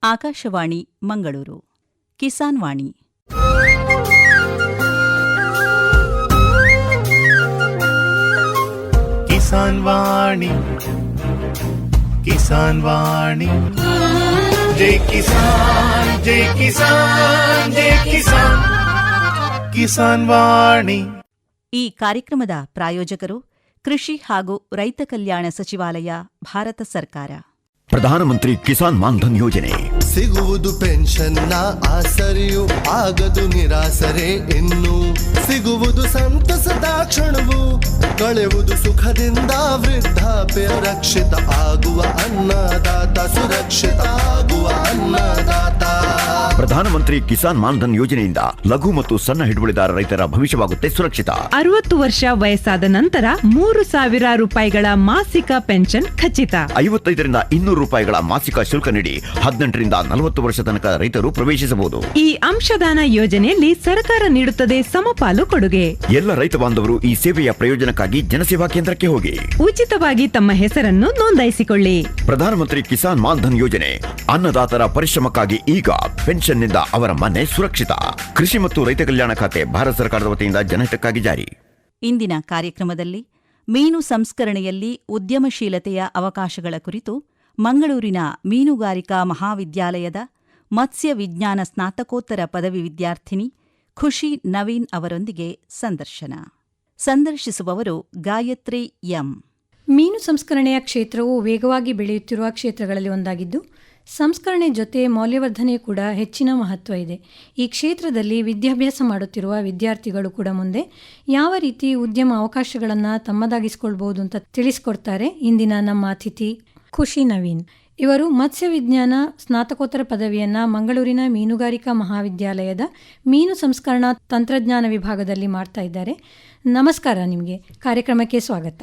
ಆಕಾಶವಾಣಿ ಮಂಗಳೂರು ಕಿಸಾನ್ ವಾಣಿ. ಕಿಸಾನ್ ವಾಣಿ, ಕಿಸಾನ್ ವಾಣಿ, ಜೈ ಕಿಸಾನ್, ಜೈ ಕಿಸಾನ್, ಜೈ ಕಿಸಾನ್, ಕಿಸಾನ್ ವಾಣಿ. ಈ ಕಾರ್ಯಕ್ರಮದ ಪ್ರಾಯೋಜಕರು ಕೃಷಿ ಹಾಗೂ ರೈತ ಕಲ್ಯಾಣ ಸಚಿವಾಲಯ, ಭಾರತ ಸರ್ಕಾರ. ಪ್ರಧಾನಮಂತ್ರಿ ಕಿಸಾನ್ ಮಾನ್ಧನ್ ಯೋಜನೆ ಸಿಗುವುದು ಪೆನ್ಷನ್ನ ಆಸರೆಯು, ಆಗದು ನಿರಾಸರೆ ಇನ್ನು. ಸಿಗುವುದು ಸಂತಸದ ಕ್ಷಣವು, ಕಳೆಯುವುದು ಸುಖದಿಂದ ವೃದ್ಧಾಪ್ಯ ರಕ್ಷಿತ ಆಗುವ ಅನ್ನದಾತ ಸುರಕ್ಷಿತ ಆಗುವ ಅನ್ನದಾತ. ಪ್ರಧಾನಮಂತ್ರಿ ಕಿಸಾನ್ ಮಾನ್ಧನ್ ಯೋಜನೆಯಿಂದ ಲಘು ಮತ್ತು ಸಣ್ಣ ಹಿಡುವಳಿದಾರ ರೈತರ ಭವಿಷ್ಯವಾಗುತ್ತೆ ಸುರಕ್ಷಿತ. 60 ವರ್ಷ ವಯಸ್ಸಾದ ನಂತರ 3,000 ರೂಪಾಯಿಗಳ ಮಾಸಿಕ ಪೆನ್ಷನ್ ಖಚಿತ. 55ರಿಂದ 200 ರೂಪಾಯಿಗಳ ಮಾಸಿಕ ಶುಲ್ಕ ನೀಡಿ 18ರಿಂದ 40 ವರ್ಷ ತನಕ ರೈತರು ಪ್ರವೇಶಿಸಬಹುದು. ಈ ಅಂಶದಾನ ಯೋಜನೆಯಲ್ಲಿ ಸರ್ಕಾರ ನೀಡುತ್ತದೆ ಸಮಪಾಲು ಕೊಡುಗೆ. ಎಲ್ಲ ರೈತ ಬಾಂಧವರು ಈ ಸೇವೆಯ ಪ್ರಯೋಜನಕ್ಕಾಗಿ ಜನಸೇವಾ ಕೇಂದ್ರಕ್ಕೆ ಹೋಗಿ ಉಚಿತವಾಗಿ ತಮ್ಮ ಹೆಸರನ್ನು ನೋಂದಾಯಿಸಿಕೊಳ್ಳಿ. ಪ್ರಧಾನಮಂತ್ರಿ ಕಿಸಾನ್ ಮಾನ್ಧನ್ ಯೋಜನೆ ಅನ್ನದಾತರ ಪರಿಶ್ರಮಕ್ಕಾಗಿ ಈಗ, ಪೆನ್ಷನ್ನಿಂದ ಅವರ ಮನೆ ಸುರಕ್ಷಿತ. ಕೃಷಿ ಮತ್ತು ರೈತ ಕಲ್ಯಾಣ ಖಾತೆ ಭಾರತ ಸರ್ಕಾರದ ವತಿಯಿಂದ ಜನಹಿತಕ್ಕಾಗಿ ಜಾರಿ. ಇಂದಿನ ಕಾರ್ಯಕ್ರಮದಲ್ಲಿ ಮೀನು ಸಂಸ್ಕರಣೆಯಲ್ಲಿ ಉದ್ಯಮಶೀಲತೆಯ ಅವಕಾಶಗಳ ಕುರಿತು ಮಂಗಳೂರಿನ ಮೀನುಗಾರಿಕಾ ಮಹಾವಿದ್ಯಾಲಯದ ಮತ್ಸ್ಯ ವಿಜ್ಞಾನ ಸ್ನಾತಕೋತ್ತರ ಪದವಿ ವಿದ್ಯಾರ್ಥಿನಿ ಖುಷಿ ನವೀನ್ ಅವರೊಂದಿಗೆ ಸಂದರ್ಶನ. ಸಂದರ್ಶಿಸುವವರು ಗಾಯತ್ರಿ ಎಂ. ಮೀನು ಸಂಸ್ಕರಣೆಯ ಕ್ಷೇತ್ರವು ವೇಗವಾಗಿ ಬೆಳೆಯುತ್ತಿರುವ ಕ್ಷೇತ್ರಗಳಲ್ಲಿ ಒಂದಾಗಿದ್ದು, ಸಂಸ್ಕರಣೆ ಜೊತೆ ಮೌಲ್ಯವರ್ಧನೆ ಕೂಡ ಹೆಚ್ಚಿನ ಮಹತ್ವ ಇದೆ. ಈ ಕ್ಷೇತ್ರದಲ್ಲಿ ವಿದ್ಯಾಭ್ಯಾಸ ಮಾಡುತ್ತಿರುವ ವಿದ್ಯಾರ್ಥಿಗಳು ಕೂಡ ಮುಂದೆ ಯಾವ ರೀತಿ ಉದ್ಯಮ ಅವಕಾಶಗಳನ್ನು ತಮ್ಮದಾಗಿಸಿಕೊಳ್ಬಹುದು ಅಂತ ತಿಳಿಸಿಕೊಡ್ತಾರೆ ಇಂದಿನ ನಮ್ಮ ಅತಿಥಿ ಖುಷಿ ನವೀನ್. ಇವರು ಮತ್ಸ್ಯ ವಿಜ್ಞಾನ ಸ್ನಾತಕೋತ್ತರ ಪದವಿಯನ್ನು ಮಂಗಳೂರಿನ ಮೀನುಗಾರಿಕಾ ಮಹಾವಿದ್ಯಾಲಯದ ಮೀನು ಸಂಸ್ಕರಣಾ ತಂತ್ರಜ್ಞಾನ ವಿಭಾಗದಲ್ಲಿ ಮಾಡ್ತಾ ಇದ್ದಾರೆ. ನಮಸ್ಕಾರ, ನಿಮಗೆ ಕಾರ್ಯಕ್ರಮಕ್ಕೆ ಸ್ವಾಗತ.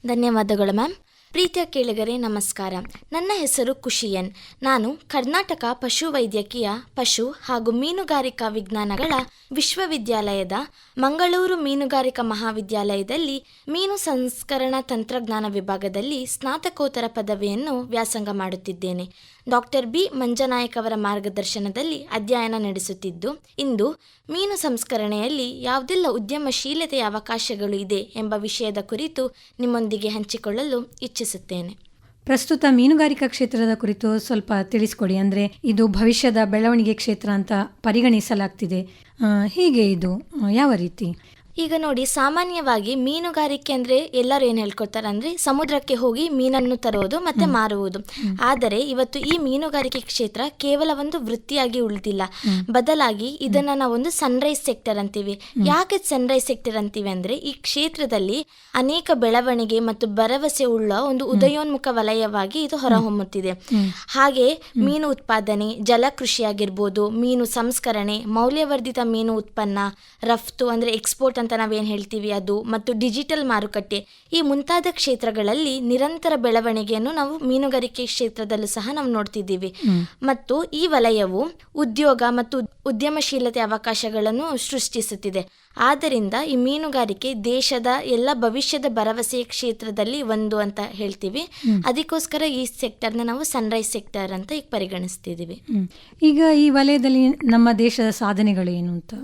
ಧನ್ಯವಾದಗಳು ಮ್ಯಾಮ್. ಪ್ರೀತಿಯ ಕೇಳಿಗರೆ ನಮಸ್ಕಾರ. ನನ್ನ ಹೆಸರು ಖುಷಿಯನ್. ನಾನು ಕರ್ನಾಟಕ ಪಶುವೈದ್ಯಕೀಯ ಪಶು ಹಾಗೂ ಮೀನುಗಾರಿಕಾ ವಿಜ್ಞಾನಗಳ ವಿಶ್ವವಿದ್ಯಾಲಯದ ಮಂಗಳೂರು ಮೀನುಗಾರಿಕಾ ಮಹಾವಿದ್ಯಾಲಯದಲ್ಲಿ ಮೀನು ಸಂಸ್ಕರಣಾ ತಂತ್ರಜ್ಞಾನ ವಿಭಾಗದಲ್ಲಿ ಸ್ನಾತಕೋತ್ತರ ಪದವಿಯನ್ನು ವ್ಯಾಸಂಗ ಮಾಡುತ್ತಿದ್ದೇನೆ. ಡಾಕ್ಟರ್ ಬಿ ಮಂಜನಾಯಕ್ ಅವರ ಮಾರ್ಗದರ್ಶನದಲ್ಲಿ ಅಧ್ಯಯನ ನಡೆಸುತ್ತಿದ್ದು, ಇಂದು ಮೀನು ಸಂಸ್ಕರಣೆಯಲ್ಲಿ ಯಾವುದೆಲ್ಲ ಉದ್ಯಮಶೀಲತೆಯ ಅವಕಾಶಗಳು ಇದೆ ಎಂಬ ವಿಷಯದ ಕುರಿತು ನಿಮ್ಮೊಂದಿಗೆ ಹಂಚಿಕೊಳ್ಳಲು ಇಚ್ಛಿಸುತ್ತೇನೆ. ಪ್ರಸ್ತುತ ಮೀನುಗಾರಿಕಾ ಕ್ಷೇತ್ರದ ಕುರಿತು ಸ್ವಲ್ಪ ತಿಳಿಸ್ಕೊಡಿ. ಅಂದರೆ ಇದು ಭವಿಷ್ಯದ ಬೆಳವಣಿಗೆ ಕ್ಷೇತ್ರ ಅಂತ ಪರಿಗಣಿಸಲಾಗ್ತಿದೆ. ಹೀಗೆ ಇದು ಯಾವ ರೀತಿ? ಈಗ ನೋಡಿ, ಸಾಮಾನ್ಯವಾಗಿ ಮೀನುಗಾರಿಕೆ ಅಂದರೆ ಎಲ್ಲರೂ ಏನು ಹೇಳ್ಕೊಳ್ತಾರೆ ಅಂದರೆ ಸಮುದ್ರಕ್ಕೆ ಹೋಗಿ ಮೀನನ್ನು ತರುವುದು ಮತ್ತು ಮಾರುವುದು. ಆದರೆ ಇವತ್ತು ಈ ಮೀನುಗಾರಿಕೆ ಕ್ಷೇತ್ರ ಕೇವಲ ಒಂದು ವೃತ್ತಿಯಾಗಿ ಉಳಿದಿಲ್ಲ, ಬದಲಾಗಿ ಇದನ್ನು ನಾವೊಂದು ಸನ್ರೈಸ್ ಸೆಕ್ಟರ್ ಅಂತೀವಿ. ಯಾಕೆ ಸನ್ರೈಸ್ ಸೆಕ್ಟರ್ ಅಂತೀವಿ ಅಂದರೆ ಈ ಕ್ಷೇತ್ರದಲ್ಲಿ ಅನೇಕ ಬೆಳವಣಿಗೆ ಮತ್ತು ಭರವಸೆ ಉಳ್ಳ ಒಂದು ಉದಯೋನ್ಮುಖ ವಲಯವಾಗಿ ಇದು ಹೊರಹೊಮ್ಮುತ್ತಿದೆ. ಹಾಗೆ ಮೀನು ಉತ್ಪಾದನೆ, ಜಲಕೃಷಿಯಾಗಿರ್ಬೋದು, ಮೀನು ಸಂಸ್ಕರಣೆ, ಮೌಲ್ಯವರ್ಧಿತ ಮೀನು ಉತ್ಪನ್ನ, ರಫ್ತು ಅಂದರೆ ಎಕ್ಸ್ಪೋರ್ಟ್ ಅಂತ ನಾವೇನು ಹೇಳ್ತೀವಿ ಅದು, ಮತ್ತು ಡಿಜಿಟಲ್ ಮಾರುಕಟ್ಟೆ, ಈ ಮುಂತಾದ ಕ್ಷೇತ್ರಗಳಲ್ಲಿ ನಿರಂತರ ಬೆಳವಣಿಗೆಯನ್ನು ನಾವು ಮೀನುಗಾರಿಕೆ ಕ್ಷೇತ್ರದಲ್ಲೂ ಸಹ ನಾವು ನೋಡ್ತಿದ್ದೀವಿ. ಮತ್ತು ಈ ವಲಯವು ಉದ್ಯೋಗ ಮತ್ತು ಉದ್ಯಮಶೀಲತೆ ಅವಕಾಶಗಳನ್ನು ಸೃಷ್ಟಿಸುತ್ತಿದೆ. ಆದ್ದರಿಂದ ಈ ಮೀನುಗಾರಿಕೆ ದೇಶದ ಎಲ್ಲ ಭವಿಷ್ಯದ ಭರವಸೆಯ ಕ್ಷೇತ್ರದಲ್ಲಿ ಒಂದು ಅಂತ ಹೇಳ್ತೀವಿ. ಅದಕ್ಕೋಸ್ಕರ ಈ ಸೆಕ್ಟರ್ನ ನಾವು ಸನ್ರೈಸ್ ಸೆಕ್ಟರ್ ಅಂತ ಈಗ ಪರಿಗಣಿಸ್ತಿದ್ದೀವಿ. ಈಗ ಈ ವಲಯದಲ್ಲಿ ನಮ್ಮ ದೇಶದ ಸಾಧನೆಗಳು ಏನು ಅಂತ?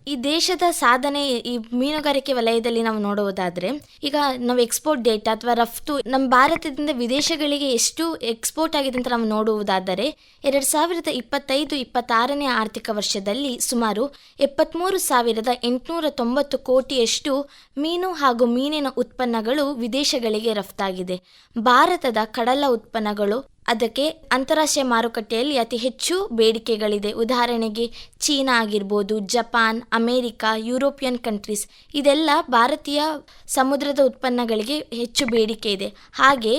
ಈ ದೇಶದ ಸಾಧನೆ ಈ ಮೀನುಗಾರಿಕೆ ವಲಯದಲ್ಲಿ ನಾವು ನೋಡುವುದಾದರೆ, ಈಗ ನಾವು ಎಕ್ಸ್ಪೋರ್ಟ್ ಡೇಟಾ ಅಥವಾ ರಫ್ತು ನಮ್ಮ ಭಾರತದಿಂದ ವಿದೇಶಗಳಿಗೆ ಎಷ್ಟು ಎಕ್ಸ್ಪೋರ್ಟ್ ಆಗಿದೆ ಅಂತ ನಾವು ನೋಡುವುದಾದರೆ 2025-26ನೇ ಆರ್ಥಿಕ ವರ್ಷದಲ್ಲಿ ಸುಮಾರು 73,890 ಕೋಟಿಯಷ್ಟು ಮೀನು ಹಾಗೂ ಮೀನಿನ ಉತ್ಪನ್ನಗಳು ವಿದೇಶಗಳಿಗೆ ರಫ್ತಾಗಿದೆ. ಭಾರತದ ಕಡಲ ಉತ್ಪನ್ನಗಳು ಅದಕ್ಕೆ ಅಂತಾರಾಷ್ಟ್ರೀಯ ಮಾರುಕಟ್ಟೆಯಲ್ಲಿ ಅತಿ ಹೆಚ್ಚು ಬೇಡಿಕೆಗಳಿದೆ. ಉದಾಹರಣೆಗೆ ಚೀನಾ ಆಗಿರ್ಬೋದು, ಜಪಾನ್, ಅಮೇರಿಕಾ, ಯುರೋಪಿಯನ್ ಕಂಟ್ರೀಸ್, ಇದೆಲ್ಲ ಭಾರತೀಯ ಸಮುದ್ರದ ಉತ್ಪನ್ನಗಳಿಗೆ ಹೆಚ್ಚು ಬೇಡಿಕೆ ಇದೆ. ಹಾಗೆ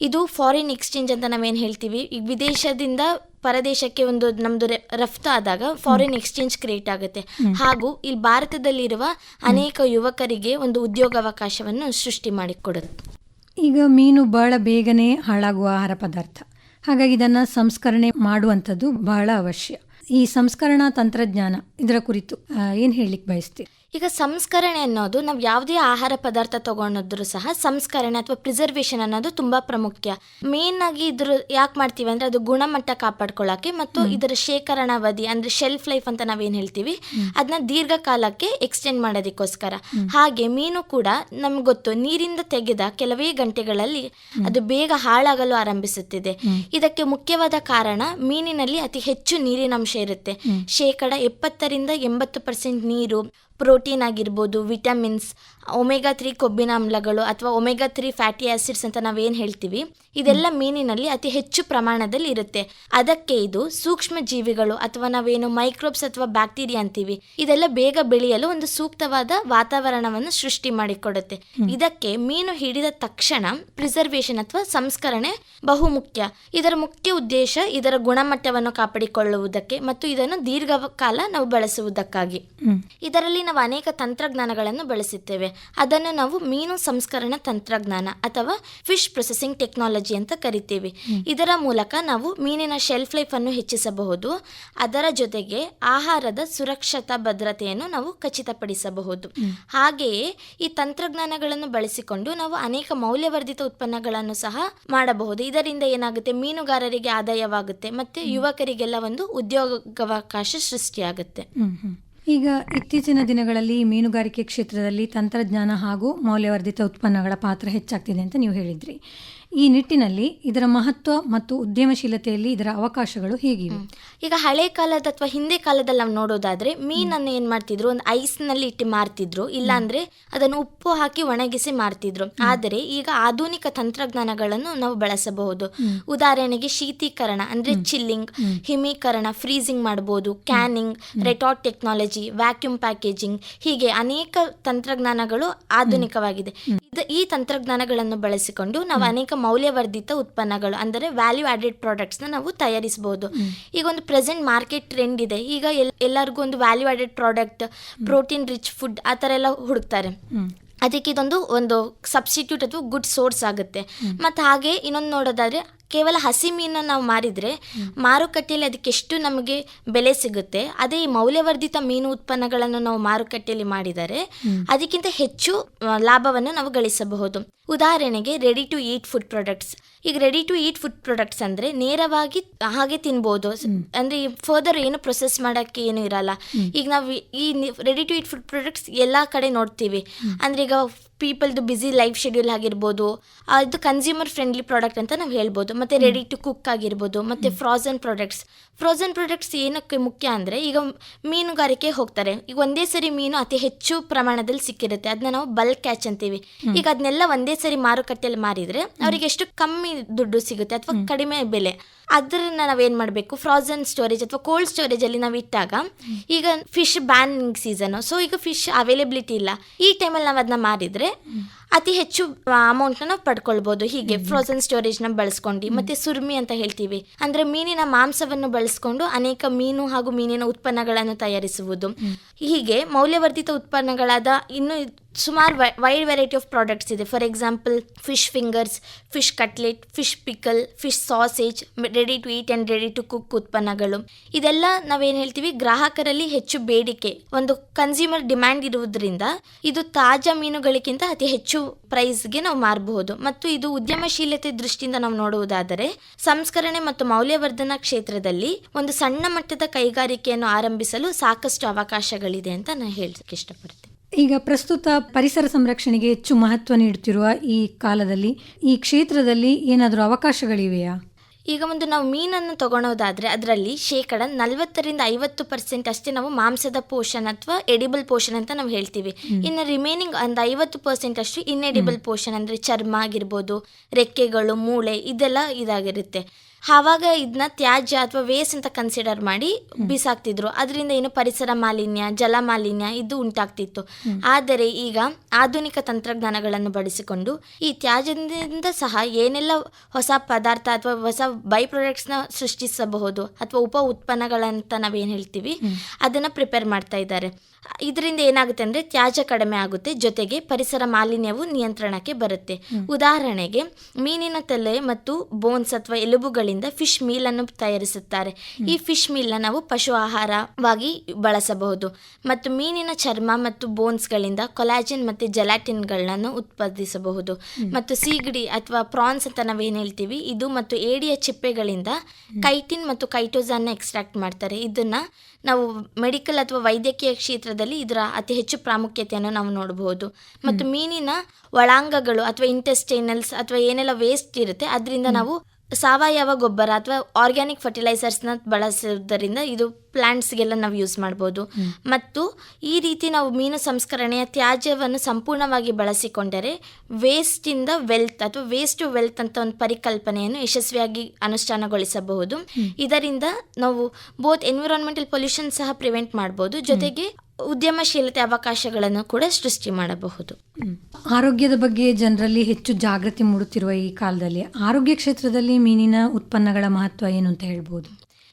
ಇದು ಫಾರಿನ್ ಎಕ್ಸ್ಚೇಂಜ್ ಅಂತ ನಾವೇನು ಹೇಳ್ತೀವಿ, ಈಗ ವಿದೇಶದಿಂದ ಪರದೇಶಕ್ಕೆ ಒಂದು ನಮ್ಮದು ರಫ್ತು ಆದಾಗ ಫಾರಿನ್ ಎಕ್ಸ್ಚೇಂಜ್ ಕ್ರಿಯೇಟ್ ಆಗುತ್ತೆ. ಹಾಗೂ ಇಲ್ಲಿ ಭಾರತದಲ್ಲಿರುವ ಅನೇಕ ಯುವಕರಿಗೆ ಒಂದು ಉದ್ಯೋಗಾವಕಾಶವನ್ನು ಸೃಷ್ಟಿ ಮಾಡಿಕೊಡುತ್ತೆ. ಈಗ ಮೀನು ಬಹಳ ಬೇಗನೆ ಹಾಳಾಗುವ ಆಹಾರ ಪದಾರ್ಥ, ಹಾಗಾಗಿ ಇದನ್ನು ಸಂಸ್ಕರಣೆ ಮಾಡುವಂಥದ್ದು ಬಹಳ ಅವಶ್ಯ. ಈ ಸಂಸ್ಕರಣಾ ತಂತ್ರಜ್ಞಾನ ಇದರ ಕುರಿತು ಏನು ಹೇಳಲಿಕ್ಕೆ ಬಯಸ್ತೀರಿ? ಈಗ ಸಂಸ್ಕರಣೆ ಅನ್ನೋದು ನಾವು ಯಾವುದೇ ಆಹಾರ ಪದಾರ್ಥ ತಗೊಂಡಿದ್ರು ಸಹ ಸಂಸ್ಕರಣೆ ಅಥವಾ ಪ್ರಿಸರ್ವೇಷನ್ ಅನ್ನೋದು ತುಂಬ ಪ್ರಾಮುಖ್ಯ. ಮೇನ್ ಆಗಿ ಇದ್ರ ಯಾಕೆ ಮಾಡ್ತೀವಿ ಅಂದರೆ ಅದು ಗುಣಮಟ್ಟ ಕಾಪಾಡ್ಕೊಳ್ಳೋಕ್ಕೆ ಮತ್ತು ಇದರ ಶೇಖರಣಾವಧಿ ಅಂದರೆ ಶೆಲ್ಫ್ ಲೈಫ್ ಅಂತ ನಾವೇನು ಹೇಳ್ತೀವಿ ಅದನ್ನ ದೀರ್ಘಕಾಲಕ್ಕೆ ಎಕ್ಸ್ಟೆಂಡ್ ಮಾಡೋದಕ್ಕೋಸ್ಕರ. ಹಾಗೆ ಮೀನು ಕೂಡ ನಮ್ಗೆ ಗೊತ್ತು, ನೀರಿಂದ ತೆಗೆದ ಕೆಲವೇ ಗಂಟೆಗಳಲ್ಲಿ ಅದು ಬೇಗ ಹಾಳಾಗಲು ಆರಂಭಿಸುತ್ತಿದೆ. ಇದಕ್ಕೆ ಮುಖ್ಯವಾದ ಕಾರಣ ಮೀನಿನಲ್ಲಿ ಅತಿ ಹೆಚ್ಚು ನೀರಿನಂಶ ಇರುತ್ತೆ. 70-80% ನೀರು, ಪ್ರೋಟೀನ್ ಆಗಿರ್ಬೋದು, ವಿಟಮಿನ್ಸ್, ಒಮೆಗಾ 3 ಕೊಬ್ಬಿನ ಆಮ್ಲಗಳು ಅಥವಾ ಒಮೆಗಾ 3 ಫ್ಯಾಟಿ ಆಸಿಡ್ಸ್ ಅಂತ ನಾವೇನು ಹೇಳ್ತೀವಿ, ಇದೆಲ್ಲ ಮೀನಿನಲ್ಲಿ ಅತಿ ಹೆಚ್ಚು ಪ್ರಮಾಣದಲ್ಲಿ ಇರುತ್ತೆ. ಅದಕ್ಕೆ ಇದು ಸೂಕ್ಷ್ಮ ಜೀವಿಗಳು ಅಥವಾ ನಾವೇನು ಮೈಕ್ರೋಬ್ಸ್ ಅಥವಾ ಬ್ಯಾಕ್ಟೀರಿಯಾ ಅಂತೀವಿ, ಇದೆಲ್ಲ ಬೇಗ ಬೆಳೆಯಲು ಒಂದು ಸೂಕ್ತವಾದ ವಾತಾವರಣವನ್ನು ಸೃಷ್ಟಿ ಮಾಡಿಕೊಡುತ್ತೆ. ಇದಕ್ಕೆ ಮೀನು ಹಿಡಿದ ತಕ್ಷಣ ಪ್ರಿಸರ್ವೇಷನ್ ಅಥವಾ ಸಂಸ್ಕರಣೆ ಬಹುಮುಖ್ಯ. ಇದರ ಮುಖ್ಯ ಉದ್ದೇಶ ಇದರ ಗುಣಮಟ್ಟವನ್ನು ಕಾಪಾಡಿಕೊಳ್ಳುವುದಕ್ಕೆ ಮತ್ತು ಇದನ್ನು ದೀರ್ಘಕಾಲ ನಾವು ಬಳಸುವುದಕ್ಕಾಗಿ. ಇದರಲ್ಲಿ ನಾವು ಅನೇಕ ತಂತ್ರಜ್ಞಾನಗಳನ್ನು ಬಳಸುತ್ತೇವೆ. ಅದನ್ನು ನಾವು ಮೀನು ಸಂಸ್ಕರಣಾ ತಂತ್ರಜ್ಞಾನ ಅಥವಾ ಫಿಶ್ ಪ್ರೊಸೆಸಿಂಗ್ ಟೆಕ್ನಾಲಜಿ ಅಂತ ಕರಿತೀವಿ. ಇದರ ಮೂಲಕ ನಾವು ಮೀನಿನ ಶೆಲ್ಫ್ ಲೈಫ್ ಅನ್ನು ಹೆಚ್ಚಿಸಬಹುದು. ಅದರ ಜೊತೆಗೆ ಆಹಾರದ ಸುರಕ್ಷತಾ ಭದ್ರತೆಯನ್ನು ನಾವು ಖಚಿತಪಡಿಸಬಹುದು. ಹಾಗೆಯೇ ಈ ತಂತ್ರಜ್ಞಾನಗಳನ್ನು ಬಳಸಿಕೊಂಡು ನಾವು ಅನೇಕ ಮೌಲ್ಯವರ್ಧಿತ ಉತ್ಪನ್ನಗಳನ್ನು ಸಹ ಮಾಡಬಹುದು. ಇದರಿಂದ ಏನಾಗುತ್ತೆ, ಮೀನುಗಾರರಿಗೆ ಆದಾಯವಾಗುತ್ತೆ ಮತ್ತು ಯುವಕರಿಗೆಲ್ಲ ಒಂದು ಉದ್ಯೋಗಾವಕಾಶ ಸೃಷ್ಟಿಯಾಗುತ್ತೆ. ಈಗ ಇತ್ತೀಚಿನ ದಿನಗಳಲ್ಲಿ ಮೀನುಗಾರಿಕೆ ಕ್ಷೇತ್ರದಲ್ಲಿ ತಂತ್ರಜ್ಞಾನ ಹಾಗೂ ಮೌಲ್ಯವರ್ಧಿತ ಉತ್ಪನ್ನಗಳ ಪಾತ್ರ ಹೆಚ್ಚಾಗ್ತಿದೆ ಅಂತ ನೀವು ಹೇಳಿದ್ರಿ. ಈ ನಿಟ್ಟಿನಲ್ಲಿ ಇದರ ಮಹತ್ವ ಮತ್ತು ಉದ್ಯಮಶೀಲತೆಯಲ್ಲಿ ಇದರ ಅವಕಾಶಗಳು ಹೇಗಿವೆ? ಈಗ ಹಳೆ ಕಾಲದ ಅಥವಾ ಹಿಂದೆ ಕಾಲದಲ್ಲಿ ನಾವು ನೋಡೋದಾದ್ರೆ ಮೀನನ್ನು ಏನು ಮಾಡ್ತಿದ್ರು, ಒಂದು ಐಸ್ನಲ್ಲಿ ಇಟ್ಟು ಮಾರ್ತಿದ್ರು, ಇಲ್ಲಾಂದ್ರೆ ಅದನ್ನು ಉಪ್ಪು ಹಾಕಿ ಒಣಗಿಸಿ ಮಾರ್ತಿದ್ರು. ಆದರೆ ಈಗ ಆಧುನಿಕ ತಂತ್ರಜ್ಞಾನಗಳನ್ನು ನಾವು ಬಳಸಬಹುದು. ಉದಾಹರಣೆಗೆ ಶೀತೀಕರಣ ಅಂದ್ರೆ ಚಿಲ್ಲಿಂಗ್, ಹಿಮೀಕರಣ ಫ್ರೀಸಿಂಗ್ ಮಾಡಬಹುದು, ಕ್ಯಾನಿಂಗ್, ರೆಟಾರ್ಟ್ ಟೆಕ್ನಾಲಜಿ, ವ್ಯಾಕ್ಯೂಮ್ ಪ್ಯಾಕೇಜಿಂಗ್, ಹೀಗೆ ಅನೇಕ ತಂತ್ರಜ್ಞಾನಗಳು ಆಧುನಿಕವಾಗಿದೆ. ಈ ತಂತ್ರಜ್ಞಾನಗಳನ್ನು ಬಳಸಿಕೊಂಡು ನಾವು ಅನೇಕ ಮೌಲ್ಯವರ್ಧಿತ ಉತ್ಪನ್ನಗಳು ಅಂದರೆ ವ್ಯಾಲ್ಯೂ ಆಡೆಡ್ ಪ್ರಾಡಕ್ಟ್ಸ್ನ ನಾವು ತಯಾರಿಸಬಹುದು. ಈಗ ಒಂದು ಪ್ರೆಸೆಂಟ್ ಮಾರ್ಕೆಟ್ ಟ್ರೆಂಡ್ ಇದೆ. ಈಗ ಎಲ್ಲರಿಗೂ ಒಂದು value added product, protein rich food ಆ ಥರ ಎಲ್ಲ ಹುಡುಕ್ತಾರೆ. ಅದಕ್ಕೆ ಒಂದು ಸಬ್ಸ್ಟಿಟ್ಯೂಟ್ ಅಥವಾ ಗುಡ್ ಸೋರ್ಸ್ ಆಗುತ್ತೆ. ಮತ್ತು ಹಾಗೆ ಇನ್ನೊಂದು ನೋಡೋದಾದರೆ ಕೇವಲ ಹಸಿ ಮೀನನ್ನು ನಾವು ಮಾರಿದರೆ ಮಾರುಕಟ್ಟೆಯಲ್ಲಿ ಅದಕ್ಕೆ ಎಷ್ಟು ನಮಗೆ ಬೆಲೆ ಸಿಗುತ್ತೆ, ಅದೇ ಈ ಮೌಲ್ಯವರ್ಧಿತ ಮೀನು ಉತ್ಪನ್ನಗಳನ್ನು ನಾವು ಮಾರುಕಟ್ಟೆಯಲ್ಲಿ ಮಾಡಿದರೆ ಅದಕ್ಕಿಂತ ಹೆಚ್ಚು ಲಾಭವನ್ನು ನಾವು ಗಳಿಸಬಹುದು. ಉದಾಹರಣೆಗೆ ready to eat food products. ಈಗ ready to eat food products ಅಂದರೆ ನೇರವಾಗಿ ಹಾಗೆ ತಿನ್ಬೋದು, ಅಂದರೆ ಫರ್ದರ್ ಏನು ಪ್ರೊಸೆಸ್ ಮಾಡೋಕ್ಕೆ ಏನು ಇರಲ್ಲ. ಈಗ ನಾವು ಈ ready to eat food products ಎಲ್ಲ ಕಡೆ ನೋಡ್ತೀವಿ. ಅಂದರೆ ಈಗ ಪೀಪಲ್ದು ಬ್ಯುಸಿ ಲೈಫ್ ಶೆಡ್ಯೂಲ್ ಆಗಿರ್ಬೋದು, ಅದು ಕನ್ಸ್ಯೂಮರ್ ಫ್ರೆಂಡ್ಲಿ ಪ್ರಾಡಕ್ಟ್ ಅಂತ ನಾವು ಹೇಳ್ಬೋದು. ಮತ್ತು ರೆಡಿ ಟು ಕುಕ್ ಆಗಿರ್ಬೋದು. ಮತ್ತು ಫ್ರೋಝನ್ ಪ್ರಾಡಕ್ಟ್ಸ್ ಏನಕ್ಕೆ ಮುಖ್ಯ ಅಂದರೆ ಈಗ ಮೀನುಗಾರಿಕೆ ಹೋಗ್ತಾರೆ, ಈಗ ಒಂದೇ ಸರಿ ಮೀನು ಅತಿ ಹೆಚ್ಚು ಪ್ರಮಾಣದಲ್ಲಿ ಸಿಕ್ಕಿರುತ್ತೆ, ಅದನ್ನ ನಾವು ಬಲ್ಕ್ ಕ್ಯಾಚ್ ಅಂತೀವಿ. ಈಗ ಅದನ್ನೆಲ್ಲ ಒಂದೇ ಸರಿ ಮಾರುಕಟ್ಟೆಯಲ್ಲಿ ಮಾರಿದರೆ ಅವರಿಗೆ ಎಷ್ಟು ಕಮ್ಮಿ ದುಡ್ಡು ಸಿಗುತ್ತೆ ಅಥವಾ ಕಡಿಮೆ ಬೆಲೆ. ಅದನ್ನು ನಾವೇನು ಮಾಡಬೇಕು, ಫ್ರೋಝನ್ ಸ್ಟೋರೇಜ್ ಅಥವಾ ಕೋಲ್ಡ್ ಸ್ಟೋರೇಜಲ್ಲಿ ನಾವು ಇಟ್ಟಾಗ, ಈಗ ಫಿಶ್ ಬ್ಯಾನಿಂಗ್ ಸೀಸನು, ಸೊ ಈಗ ಫಿಶ್ ಅವೈಲೇಬಿಲಿಟಿ ಇಲ್ಲ, ಈ ಟೈಮಲ್ಲಿ ನಾವು ಅದನ್ನ ಮಾರಿದರೆ ಅತಿ ಹೆಚ್ಚು ಅಮೌಂಟ್ನ ನಾವು ಪಡ್ಕೊಳ್ಬೋದು. ಹೀಗೆ ಫ್ರೋಝನ್ ಸ್ಟೋರೇಜ್ನ ಬಳಸ್ಕೊಂಡು. ಮತ್ತು ಸುರ್ಮಿ ಅಂತ ಹೇಳ್ತೀವಿ, ಅಂದರೆ ಮೀನಿನ ಮಾಂಸವನ್ನು ಬಳಸ್ಕೊಂಡು ಅನೇಕ ಮೀನು ಹಾಗೂ ಮೀನಿನ ಉತ್ಪನ್ನಗಳನ್ನು ತಯಾರಿಸುವುದು. ಹೀಗೆ ಮೌಲ್ಯವರ್ಧಿತ ಉತ್ಪನ್ನಗಳಾದ ಇನ್ನೂ ಸುಮಾರು ವೈಡ್ ವೆರೈಟಿ ಆಫ್ ಪ್ರಾಡಕ್ಟ್ಸ್ ಇದೆ. For example fish fingers, fish cutlet, fish pickle, fish sausage, ready to eat and ready to cook ಉತ್ಪನ್ನಗಳು. ಇದೆಲ್ಲ ನಾವೇನು ಹೇಳ್ತೀವಿ, ಗ್ರಾಹಕರಲ್ಲಿ ಹೆಚ್ಚು ಬೇಡಿಕೆ, ಒಂದು ಕನ್ಸ್ಯೂಮರ್ ಡಿಮ್ಯಾಂಡ್ ಇರುವುದರಿಂದ ಇದು ತಾಜಾ ಮೀನುಗಳಿಗಿಂತ ಅತಿ ಹೆಚ್ಚು ಪ್ರೈಸ್ಗೆ ನಾವು ಮಾರಬಹುದು. ಮತ್ತು ಇದು ಉದ್ಯಮಶೀಲತೆ ದೃಷ್ಟಿಯಿಂದ ನಾವು ನೋಡುವುದಾದರೆ ಸಂಸ್ಕರಣೆ ಮತ್ತು ಮೌಲ್ಯವರ್ಧನಾ ಕ್ಷೇತ್ರದಲ್ಲಿ ಒಂದು ಸಣ್ಣ ಮಟ್ಟದ ಕೈಗಾರಿಕೆಯನ್ನು ಆರಂಭಿಸಲು ಸಾಕಷ್ಟು ಅವಕಾಶಗಳಿದೆ ಅಂತ ನಾನು ಹೇಳಕ್ಕೆ ಇಷ್ಟಪಡ್ತೀನಿ. ಈಗ ಪ್ರಸ್ತುತ ಪರಿಸರ ಸಂರಕ್ಷಣೆಗೆ ಹೆಚ್ಚು ಮಹತ್ವ ನೀಡುತ್ತಿರುವ ಈ ಕಾಲದಲ್ಲಿ ಈ ಕ್ಷೇತ್ರದಲ್ಲಿ ಏನಾದರೂ ಅವಕಾಶಗಳಿವೆಯಾ? ಈಗ ಒಂದು ನಾವು ಮೀನನ್ನು ತಗೊಳೋದಾದರೆ ಅದರಲ್ಲಿ 40-50% ಅಷ್ಟೇ ನಾವು ಮಾಂಸದ ಪೋಷನ್ ಅಥವಾ ಎಡಿಬಲ್ ಪೋಷನ್ ಅಂತ ನಾವು ಹೇಳ್ತೀವಿ. ಇನ್ನು ರಿಮೈನಿಂಗ್ ಒಂದು 50% ಅಷ್ಟು ಇನ್ಎಡಿಬಲ್ ಪೋಷನ್ ಅಂದರೆ ಚರ್ಮ ಆಗಿರ್ಬೋದು, ರೆಕ್ಕೆಗಳು, ಮೂಳೆ, ಇದೆಲ್ಲ ಇದಾಗಿರುತ್ತೆ. ಆವಾಗ ಇದನ್ನ ತ್ಯಾಜ್ಯ ಅಥವಾ ವೇಸ್ಟ್ ಅಂತ ಕನ್ಸಿಡರ್ ಮಾಡಿ ಬಿಸಾಕ್ತಿದ್ರು. ಅದರಿಂದ ಏನು ಪರಿಸರ ಮಾಲಿನ್ಯ, ಜಲ ಮಾಲಿನ್ಯ ಇದು ಉಂಟಾಗ್ತಿತ್ತು. ಆದರೆ ಈಗ ಆಧುನಿಕ ತಂತ್ರಜ್ಞಾನಗಳನ್ನು ಬಳಸಿಕೊಂಡು ಈ ತ್ಯಾಜ್ಯದಿಂದ ಸಹ ಏನೆಲ್ಲ ಹೊಸ ಪದಾರ್ಥ ಅಥವಾ ಹೊಸ ಬೈ ಪ್ರಾಡಕ್ಟ್ಸ್ನ ಸೃಷ್ಟಿಸಬಹುದು ಅಥವಾ ಉಪ ಉತ್ಪನ್ನಗಳಂತ ನಾವೇನು ಹೇಳ್ತೀವಿ ಅದನ್ನು ಪ್ರಿಪೇರ್ ಮಾಡ್ತಾ ಇದ್ದಾರೆ. ಇದರಿಂದ ಏನಾಗುತ್ತೆ ಅಂದರೆ ತ್ಯಾಜ್ಯ ಕಡಿಮೆ ಆಗುತ್ತೆ, ಜೊತೆಗೆ ಪರಿಸರ ಮಾಲಿನ್ಯವು ನಿಯಂತ್ರಣಕ್ಕೆ ಬರುತ್ತೆ. ಉದಾಹರಣೆಗೆ ಮೀನಿನ ತಲೆ ಮತ್ತು ಬೋನ್ಸ್ ಅಥವಾ ಎಲುಬುಗಳಿಗೆ ಎಲೆಗಳಿಂದ ಫಿಶ್ ಮೀಲನ್ನು ತಯಾರಿಸುತ್ತಾರೆ. ಈ ಫಿಶ್ ಮೀಲ್ನ ನಾವು ಪಶು ಆಹಾರವಾಗಿ ಬಳಸಬಹುದು. ಮತ್ತು ಮೀನಿನ ಚರ್ಮ ಮತ್ತು ಬೋನ್ಸ್ಗಳಿಂದ ಕೊಲಾಜಿನ್ ಮತ್ತು ಜೆಲಾಟಿನ್ಗಳನ್ನು ಉತ್ಪಾದಿಸಬಹುದು. ಮತ್ತು ಸೀಗಡಿ ಅಥವಾ ಪ್ರಾನ್ಸ್ ಅಂತ ನಾವೇನು ಹೇಳ್ತೀವಿ, ಇದು ಮತ್ತು ಏಡಿಯ ಚಿಪ್ಪೆಗಳಿಂದ ಕೈಟಿನ್ ಮತ್ತು ಕೈಟೋಸಾನ್ನ ಎಕ್ಸ್ಟ್ರಾಕ್ಟ್ ಮಾಡ್ತಾರೆ. ಇದನ್ನು ನಾವು ಮೆಡಿಕಲ್ ಅಥವಾ ವೈದ್ಯಕೀಯ ಕ್ಷೇತ್ರದಲ್ಲಿ ಇದರ ಅತಿ ಹೆಚ್ಚು ಪ್ರಾಮುಖ್ಯತೆಯನ್ನು ನಾವು ನೋಡಬಹುದು. ಮತ್ತು ಮೀನಿನ ಒಳಾಂಗಗಳು ಅಥವಾ ಇಂಟೆಸ್ಟೈನಲ್ಸ್ ಅಥವಾ ಏನೆಲ್ಲ ವೇಸ್ಟ್ ಇರುತ್ತೆ ಅದರಿಂದ ನಾವು ಸಾವಯವ ಗೊಬ್ಬರ ಅಥವಾ ಆರ್ಗ್ಯಾನಿಕ್ ಫರ್ಟಿಲೈಸರ್ಸ್ನ ಬಳಸೋದರಿಂದ ಇದು ಪ್ಲಾಂಟ್ಸ್ಗೆಲ್ಲ ನಾವು ಯೂಸ್ ಮಾಡ್ಬೋದು. ಮತ್ತು ಈ ರೀತಿ ನಾವು ಮೀನು ಸಂಸ್ಕರಣೆಯ ತ್ಯಾಜ್ಯವನ್ನು ಸಂಪೂರ್ಣವಾಗಿ ಬಳಸಿಕೊಂಡರೆ ವೇಸ್ಟಿಂದ ವೆಲ್ತ್ ಅಥವಾ ವೇಸ್ಟ್ ಟು ವೆಲ್ತ್ ಅಂತ ಒಂದು ಪರಿಕಲ್ಪನೆಯನ್ನು ಯಶಸ್ವಿಯಾಗಿ ಅನುಷ್ಠಾನಗೊಳಿಸಬಹುದು. ಇದರಿಂದ ನಾವು ಬೋತ್ ಎನ್ವಿರಾನ್ಮೆಂಟಲ್ ಪೊಲ್ಯೂಷನ್ ಸಹ ಪ್ರಿವೆಂಟ್ ಮಾಡ್ಬೋದು, ಜೊತೆಗೆ ಉದ್ಯಮಶೀಲತೆ ಅವಕಾಶಗಳನ್ನು ಕೂಡ ಸೃಷ್ಟಿ ಮಾಡಬಹುದು. ಆರೋಗ್ಯದ ಬಗ್ಗೆ ಜನರಲ್ಲಿ ಹೆಚ್ಚು ಜಾಗೃತಿ ಮೂಡುತ್ತಿರುವ ಈ ಕಾಲದಲ್ಲಿ ಆರೋಗ್ಯ ಕ್ಷೇತ್ರದಲ್ಲಿ ಮೀನಿನ ಉತ್ಪನ್ನಗಳ ಮಹತ್ವ ಏನು ಅಂತ ಹೇಳ್ಬೋದು?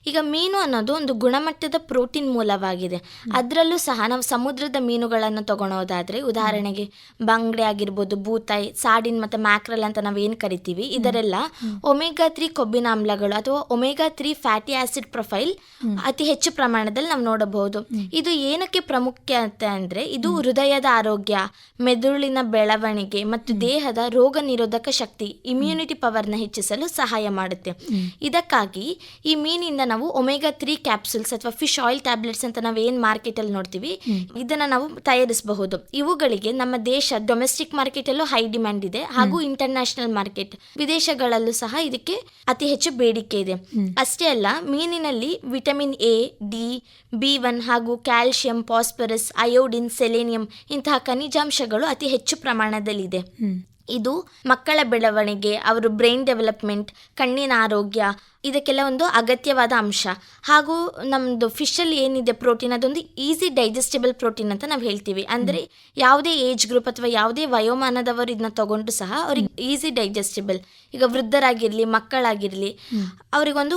ಈಗ ಮೀನು ಅನ್ನೋದು ಒಂದು ಗುಣಮಟ್ಟದ ಪ್ರೋಟೀನ್ ಮೂಲವಾಗಿದೆ. ಅದರಲ್ಲೂ ಸಹ ನಾವು ಸಮುದ್ರದ ಮೀನುಗಳನ್ನು ತಗೊಳೋದಾದರೆ, ಉದಾಹರಣೆಗೆ ಬಂಗಡೆ ಆಗಿರ್ಬೋದು, ಬೂತಾಯಿ, ಸಾಡಿನ್ ಮತ್ತು ಮ್ಯಾಕ್ರಲ್ ಅಂತ ನಾವೇನು ಕರಿತೀವಿ, ಇದರೆಲ್ಲ ಒಮೆಗಾ 3 ಕೊಬ್ಬಿನಾಮ್ಲಗಳು ಅಥವಾ ಒಮೆಗಾ 3 ಫ್ಯಾಟಿ ಆಸಿಡ್ ಪ್ರೊಫೈಲ್ ಅತಿ ಹೆಚ್ಚು ಪ್ರಮಾಣದಲ್ಲಿ ನಾವು ನೋಡಬಹುದು. ಇದು ಏನಕ್ಕೆ ಪ್ರಾಮುಖ್ಯತೆ ಅಂದರೆ ಇದು ಹೃದಯದ ಆರೋಗ್ಯ, ಮೆದುಳಿನ ಬೆಳವಣಿಗೆ ಮತ್ತು ದೇಹದ ರೋಗ ನಿರೋಧಕ ಶಕ್ತಿ, ಇಮ್ಯುನಿಟಿ ಪವರ್ನ ಹೆಚ್ಚಿಸಲು ಸಹಾಯ ಮಾಡುತ್ತೆ. ಇದಕ್ಕಾಗಿ ಈ ಮೀನಿಂದ ನಾವು ಒಮೆಗಾ 3 ಕ್ಯಾಪ್ಸೂಲ್ಸ್ ಅಥವಾ ಫಿಶ್ ಆಯಿಲ್ ಟ್ಯಾಬ್ಲೆಟ್ಸ್ ಅಂತ ನಾವೇನು ಮಾರ್ಕೆಟಲ್ಲಿ ನೋಡ್ತೀವಿ, ಇದನ್ನು ನಾವು ತಯಾರಿಸಬಹುದು. ಇವುಗಳಿಗೆ ನಮ್ಮ ದೇಶ ಡೊಮೆಸ್ಟಿಕ್ ಮಾರ್ಕೆಟಲ್ಲೂ ಹೈ ಡಿಮ್ಯಾಂಡ್ ಇದೆ, ಹಾಗೂ ಇಂಟರ್ನ್ಯಾಷನಲ್ ಮಾರ್ಕೆಟ್ ವಿದೇಶಗಳಲ್ಲೂ ಸಹ ಇದಕ್ಕೆ ಅತಿ ಹೆಚ್ಚು ಬೇಡಿಕೆ ಇದೆ. ಅಷ್ಟೇ ಅಲ್ಲ, ಮೀನಿನಲ್ಲಿ ವಿಟಮಿನ್ ಎ, ಡಿ, B1 ಹಾಗೂ ಕ್ಯಾಲ್ಶಿಯಂ, ಫಾಸ್ಫರಸ್, ಅಯೋಡಿನ್, ಸೆಲೆನಿಯಂ ಇಂತಹ ಖನಿಜಾಂಶಗಳು ಅತಿ ಹೆಚ್ಚು ಪ್ರಮಾಣದಲ್ಲಿದೆ. ಇದು ಮಕ್ಕಳ ಬೆಳವಣಿಗೆ, ಅವರ ಬ್ರೈನ್ ಡೆವಲಪ್ಮೆಂಟ್, ಕಣ್ಣಿನ ಆರೋಗ್ಯ ಇದಕ್ಕೆಲ್ಲ ಒಂದು ಅಗತ್ಯವಾದ ಅಂಶ. ಹಾಗೂ ನಮ್ಮದು ಫಿಶಲ್ಲಿ ಏನಿದೆ ಪ್ರೋಟೀನ್, ಅದೊಂದು ಈಸಿ ಡೈಜೆಸ್ಟಿಬಲ್ ಪ್ರೋಟೀನ್ ಅಂತ ನಾವು ಹೇಳ್ತೀವಿ. ಅಂದರೆ ಯಾವುದೇ ಏಜ್ ಗ್ರೂಪ್ ಅಥವಾ ಯಾವುದೇ ವಯೋಮಾನದವರು ಇದನ್ನ ತಗೊಂಡು ಸಹ ಅವ್ರಿಗೆ ಈಸಿ ಡೈಜೆಸ್ಟಿಬಲ್. ಈಗ ವೃದ್ಧರಾಗಿರಲಿ, ಮಕ್ಕಳಾಗಿರಲಿ, ಅವರಿಗೊಂದು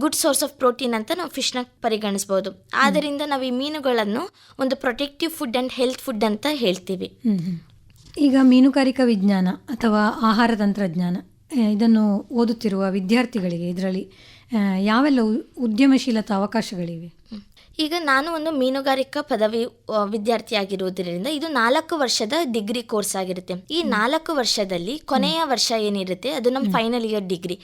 ಗುಡ್ ಸೋರ್ಸ್ ಆಫ್ ಪ್ರೋಟೀನ್ ಅಂತ ನಾವು ಫಿಶ್ನ ಪರಿಗಣಿಸ್ಬೋದು. ಆದ್ದರಿಂದ ನಾವು ಈ ಮೀನುಗಳನ್ನು ಒಂದು protective food and health food ಅಂತ ಹೇಳ್ತೀವಿ. ಈಗ ಮೀನುಗಾರಿಕಾ ವಿಜ್ಞಾನ ಅಥವಾ ಆಹಾರ ತಂತ್ರಜ್ಞಾನ ಇದನ್ನು ಓದುತ್ತಿರುವ ವಿದ್ಯಾರ್ಥಿಗಳಿಗೆ ಇದರಲ್ಲಿ ಯಾವೆಲ್ಲ ಉದ್ಯಮಶೀಲತಾ ಅವಕಾಶಗಳಿವೆ? ಈಗ ನಾನು ಒಂದು ಮೀನುಗಾರಿಕಾ ಪದವಿ ವಿದ್ಯಾರ್ಥಿಯಾಗಿರುವುದರಿಂದ ಇದು 4 ವರ್ಷದ ಡಿಗ್ರಿ ಕೋರ್ಸ್ ಆಗಿರುತ್ತೆ. ಈ 4 ವರ್ಷದಲ್ಲಿ ಕೊನೆಯ ವರ್ಷ ಏನಿರುತ್ತೆ ಅದು ನಮ್ಮ ಫೈನಲ್ ಇಯರ್ ಡಿಗ್ರಿ.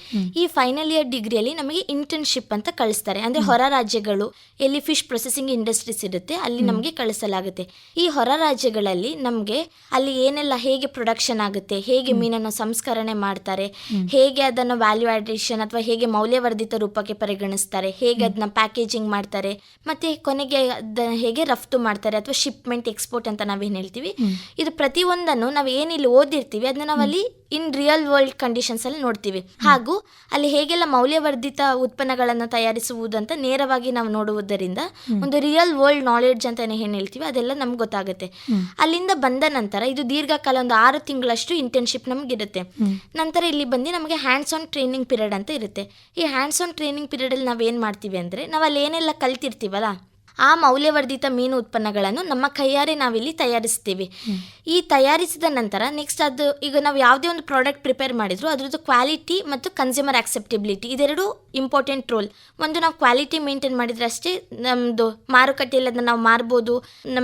ಈ ಫೈನಲ್ ಇಯರ್ ಡಿಗ್ರಿಯಲ್ಲಿ ನಮಗೆ ಇಂಟರ್ನ್ಶಿಪ್ ಅಂತ ಕಳಿಸ್ತಾರೆ. ಅಂದರೆ ಹೊರ ರಾಜ್ಯಗಳು ಎಲ್ಲಿ ಫಿಶ್ ಪ್ರೊಸೆಸಿಂಗ್ ಇಂಡಸ್ಟ್ರೀಸ್ ಇರುತ್ತೆ ಅಲ್ಲಿ ನಮಗೆ ಕಳಿಸಲಾಗುತ್ತೆ. ಈ ಹೊರ ರಾಜ್ಯಗಳಲ್ಲಿ ನಮಗೆ ಅಲ್ಲಿ ಏನೆಲ್ಲ ಹೇಗೆ ಪ್ರೊಡಕ್ಷನ್ ಆಗುತ್ತೆ, ಹೇಗೆ ಮೀನನ್ನು ಸಂಸ್ಕರಣೆ ಮಾಡ್ತಾರೆ, ಹೇಗೆ ಅದನ್ನು ವ್ಯಾಲ್ಯೂ ಅಡಿಷನ್ ಅಥವಾ ಹೇಗೆ ಮೌಲ್ಯವರ್ಧಿತ ರೂಪಕ್ಕೆ ಪರಿಗಣಿಸ್ತಾರೆ, ಹೇಗೆ ಅದನ್ನ ಪ್ಯಾಕೇಜಿಂಗ್ ಮಾಡ್ತಾರೆ, ಮತ್ತು ಕೊನೆಗೆ ಹೇಗೆ ರಫ್ತು ಮಾಡ್ತಾರೆ ಅಥವಾ ಶಿಪ್ಮೆಂಟ್, ಎಕ್ಸ್ಪೋರ್ಟ್ ಅಂತ ನಾವೇನು ಹೇಳ್ತೀವಿ, ಇದು ಪ್ರತಿಯೊಂದನ್ನು ನಾವು ಏನಿಲ್ಲಿ ಓದಿರ್ತೀವಿ ಅದನ್ನ ನಾವಲ್ಲಿ ಇನ್ ರಿಯಲ್ ವರ್ಲ್ಡ್ ಕಂಡೀಷನ್ಸ್ ಅಲ್ಲಿ ನೋಡ್ತೀವಿ. ಹಾಗೂ ಅಲ್ಲಿ ಹೇಗೆಲ್ಲ ಮೌಲ್ಯವರ್ಧಿತ ಉತ್ಪನ್ನಗಳನ್ನು ತಯಾರಿಸುವುದಂತ ನೇರವಾಗಿ ನಾವು ನೋಡುವುದರಿಂದ ಒಂದು ರಿಯಲ್ ವರ್ಲ್ಡ್ ನಾಲೆಡ್ಜ್ ಅಂತ ಏನು ಹೇಳ್ತೀವಿ ಅದೆಲ್ಲ ನಮ್ಗೆ ಗೊತ್ತಾಗುತ್ತೆ. ಅಲ್ಲಿಂದ ಬಂದ ನಂತರ ಇದು ದೀರ್ಘಕಾಲ ಒಂದು 6 ತಿಂಗಳಷ್ಟು ಇಂಟರ್ನ್ಶಿಪ್ ನಮಗಿರುತ್ತೆ. ನಂತರ ಇಲ್ಲಿ ಬಂದು ನಮಗೆ ಹ್ಯಾಂಡ್ಸ್ ಆನ್ ಟ್ರೈನಿಂಗ್ ಪೀರಿಯಡ್ ಅಂತ ಇರುತ್ತೆ. ಈ ಹ್ಯಾಂಡ್ಸ್ ಆನ್ ಟ್ರೈನಿಂಗ್ ಪೀರಿಯಡಲ್ಲಿ ನಾವೇನು ಮಾಡ್ತೀವಿ ಅಂದರೆ ನಾವು ಅಲ್ಲಿ ಏನೆಲ್ಲ ಕಲ್ತಿರ್ತೀವಲ್ಲ ಆ ಮೌಲ್ಯವರ್ಧಿತ ಮೀನು ಉತ್ಪನ್ನಗಳನ್ನು ನಮ್ಮ ಕೈಯಾರೆ ನಾವಿಲ್ಲಿ ತಯಾರಿಸ್ತೀವಿ. ಈ ತಯಾರಿಸಿದ ನಂತರ ನೆಕ್ಸ್ಟ್ ಅದು ಈಗ ನಾವು ಯಾವುದೇ ಒಂದು ಪ್ರಾಡಕ್ಟ್ ಪ್ರಿಪೇರ್ ಮಾಡಿದ್ರು ಅದರದ್ದು ಕ್ವಾಲಿಟಿ ಮತ್ತು ಕನ್ಸ್ಯೂಮರ್ ಆಕ್ಸೆಪ್ಟಬಿಲಿಟಿ ಇದೆರಡು ಇಂಪಾರ್ಟೆಂಟ್ ರೋಲ್. ಒಂದು ನಾವು ಕ್ವಾಲಿಟಿ ಮೇಂಟೈನ್ ಮಾಡಿದ್ರೆ ಅಷ್ಟೇ ನಮ್ಮದು ಮಾರುಕಟ್ಟೆಯಲ್ಲಿ ಅದನ್ನು ನಾವು ಮಾರ್ಬೋದು,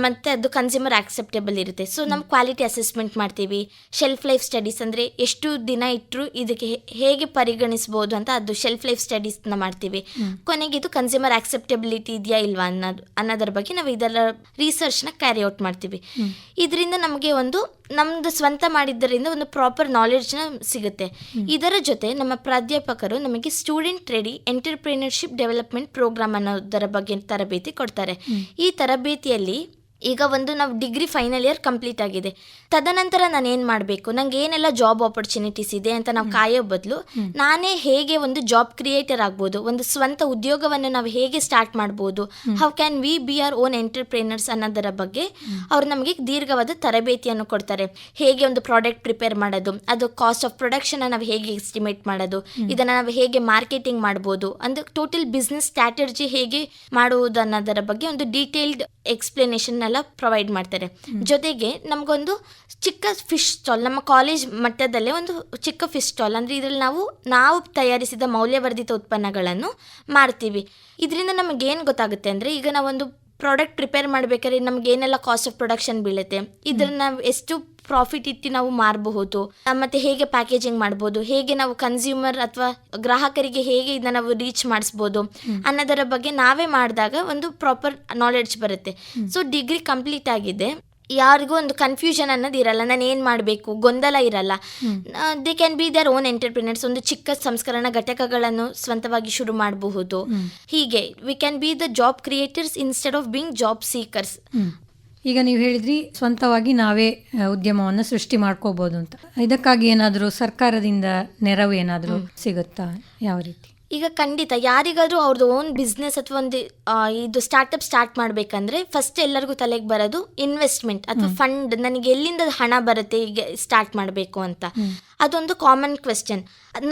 ಮತ್ತು ಅದು ಕನ್ಸ್ಯೂಮರ್ ಆಕ್ಸೆಪ್ಟೇಬಲ್ ಇರುತ್ತೆ. ಸೊ ನಮ್ಮ ಕ್ವಾಲಿಟಿ ಅಸೆಸ್ಮೆಂಟ್ ಮಾಡ್ತೀವಿ, ಶೆಲ್ಫ್ ಲೈಫ್ ಸ್ಟಡೀಸ್ ಅಂದರೆ ಎಷ್ಟು ದಿನ ಇಟ್ಟರು ಇದಕ್ಕೆ ಹೇಗೆ ಪರಿಗಣಿಸ್ಬೋದು ಅಂತ ಅದು ಶೆಲ್ಫ್ ಲೈಫ್ ಸ್ಟಡೀಸ್ನ ಮಾಡ್ತೀವಿ. ಕೊನೆಗೆ ಇದು ಕನ್ಸ್ಯೂಮರ್ ಆಕ್ಸೆಪ್ಟಬಿಲಿಟಿ ಇದೆಯಾ ಇಲ್ವಾ ಅನ್ನೋದ್ರ ಬಗ್ಗೆ ನಾವು ಇದೆಲ್ಲ ರಿಸರ್ಚ್ನ ಕ್ಯಾರಿ ಔಟ್ ಮಾಡ್ತೀವಿ. ಇದರಿಂದ ನಮಗೆ ಒಂದು ನಮ್ಮದು ಸ್ವಂತ ಮಾಡಿದ್ದರಿಂದ ಒಂದು ಪ್ರಾಪರ್ ನಾಲೆಡ್ಜ್ನ ಸಿಗುತ್ತೆ. ಇದರ ಜೊತೆ ನಮ್ಮ ಪ್ರಾಧ್ಯಾಪಕರು ನಮಗೆ student ready entrepreneurship development programme ಅನ್ನೋದರ ಬಗ್ಗೆ ತರಬೇತಿ ಕೊಡ್ತಾರೆ. ಈ ತರಬೇತಿಯಲ್ಲಿ ಈಗ ಒಂದು ನಾವು ಡಿಗ್ರಿ ಫೈನಲ್ ಇಯರ್ ಕಂಪ್ಲೀಟ್ ಆಗಿದೆ, ತದನಂತರ ನಾನು ಏನು ಮಾಡಬೇಕು, ನಂಗೆ ಏನೆಲ್ಲ ಜಾಬ್ ಆಪರ್ಚುನಿಟೀಸ್ ಇದೆ ಅಂತ ನಾವು ಕಾಯೋ ಬದಲು ನಾನೇ ಹೇಗೆ ಒಂದು ಜಾಬ್ ಕ್ರಿಯೇಟರ್ ಆಗ್ಬೋದು, ಒಂದು ಸ್ವಂತ ಉದ್ಯೋಗವನ್ನು ನಾವು ಹೇಗೆ ಸ್ಟಾರ್ಟ್ ಮಾಡ್ಬೋದು, how can we be our own entrepreneurs ಅನ್ನೋದರ ಬಗ್ಗೆ ಅವರು ನಮಗೆ ದೀರ್ಘವಾದ ತರಬೇತಿಯನ್ನು ಕೊಡ್ತಾರೆ. ಹೇಗೆ ಒಂದು ಪ್ರಾಡಕ್ಟ್ ಪ್ರಿಪೇರ್ ಮಾಡೋದು, ಅದು ಕಾಸ್ಟ್ ಆಫ್ ಪ್ರೊಡಕ್ಷನ್ ನಾವು ಹೇಗೆ ಎಸ್ಟಿಮೇಟ್ ಮಾಡೋದು, ಇದನ್ನು ನಾವು ಹೇಗೆ ಮಾರ್ಕೆಟಿಂಗ್ ಮಾಡ್ಬೋದು, ಅಂದರೆ ಟೋಟಲ್ ಬಿಸ್ನೆಸ್ ಸ್ಟ್ರಾಟಜಿ ಹೇಗೆ ಮಾಡುವುದು ಅನ್ನೋದರ ಬಗ್ಗೆ ಒಂದು ಡೀಟೇಲ್ಡ್ ಎಕ್ಸ್ಪ್ಲನೇಷನ್ ಎಲ್ಲ ಎಲ್ಲ ಪ್ರೊವೈಡ್ ಮಾಡ್ತಾರೆ. ಜೊತೆಗೆ ನಮಗೊಂದು ಚಿಕ್ಕ ಫಿಶ್ ಸ್ಟಾಲ್, ನಮ್ಮ ಕಾಲೇಜ್ ಮಟ್ಟದಲ್ಲೇ ಒಂದು ಚಿಕ್ಕ ಫಿಶ್ ಸ್ಟಾಲ್, ಅಂದರೆ ಇದರಲ್ಲಿ ನಾವು ತಯಾರಿಸಿದ ಮೌಲ್ಯವರ್ಧಿತ ಉತ್ಪನ್ನಗಳನ್ನು ಮಾರ್ತೀವಿ. ಇದರಿಂದ ನಮಗೇನು ಗೊತ್ತಾಗುತ್ತೆ ಅಂದರೆ, ಈಗ ನಾವೊಂದು ಪ್ರಾಡಕ್ಟ್ ಪ್ರಿಪೇರ್ ಮಾಡಬೇಕಾದ್ರೆ ನಮ್ಗೆ ಏನೆಲ್ಲ ಕಾಸ್ಟ್ ಆಫ್ ಪ್ರೊಡಕ್ಷನ್ ಬೀಳುತ್ತೆ, ಇದನ್ನು ನಾವು ಎಷ್ಟು ಪ್ರಾಫಿಟ್ ಇಟ್ಟು ನಾವು ಮಾರಬಹುದು, ಮತ್ತು ಹೇಗೆ ಪ್ಯಾಕೇಜಿಂಗ್ ಮಾಡ್ಬೋದು, ಹೇಗೆ ನಾವು ಕನ್ಸ್ಯೂಮರ್ ಅಥವಾ ಗ್ರಾಹಕರಿಗೆ ಹೇಗೆ ಇದನ್ನ ನಾವು ರೀಚ್ ಮಾಡಿಸ್ಬೋದು ಅನ್ನೋದರ ಬಗ್ಗೆ ನಾವೇ ಮಾಡಿದಾಗ ಒಂದು ಪ್ರಾಪರ್ ನಾಲೆಡ್ಜ್ ಬರುತ್ತೆ. ಸೊ ಡಿಗ್ರಿ ಕಂಪ್ಲೀಟ್ ಆಗಿದೆ, ಯಾರಿಗೂ ಒಂದು ಕನ್ಫ್ಯೂಷನ್ ಅನ್ನೋದು ಇರಲ್ಲ, ನಾನು ಏನು ಮಾಡಬೇಕು, ಗೊಂದಲ ಇರಲ್ಲ. They can be their own entrepreneurs. ಒಂದು ಚಿಕ್ಕ ಸಂಸ್ಕರಣ ಘಟಕಗಳನ್ನು ಸ್ವಂತವಾಗಿ ಶುರು ಮಾಡಬಹುದು. ಹೀಗೆ we can be the job creators instead of being job seekers. ಈಗ ನೀವು ಹೇಳಿದ್ರಿ ಸ್ವಂತವಾಗಿ ನಾವೇ ಉದ್ಯಮವನ್ನು ಸೃಷ್ಟಿ ಮಾಡ್ಕೋಬಹುದು ಅಂತ. ಇದಕ್ಕಾಗಿ ಏನಾದರೂ ಸರ್ಕಾರದಿಂದ ನೆರವು ಏನಾದರೂ ಸಿಗುತ್ತಾ, ಯಾವ ರೀತಿ? ಈಗ ಖಂಡಿತ ಯಾರಿಗಾದ್ರೂ ಅವ್ರದ್ದು ಓನ್ ಬಿಸ್ನೆಸ್ ಅಥವಾ ಒಂದು ಇದು ಸ್ಟಾರ್ಟಪ್ ಸ್ಟಾರ್ಟ್ ಮಾಡಬೇಕಂದ್ರೆ ಫಸ್ಟ್ ಎಲ್ಲರಿಗೂ ತಲೆಗೆ ಬರೋದು ಇನ್ವೆಸ್ಟ್ಮೆಂಟ್ ಅಥವಾ ಫಂಡ್. ನನಗೆ ಎಲ್ಲಿಂದ ಹಣ ಬರುತ್ತೆ ಈಗ ಸ್ಟಾರ್ಟ್ ಮಾಡಬೇಕು ಅಂತ, ಅದೊಂದು ಕಾಮನ್ ಕ್ವೆಶ್ಚನ್.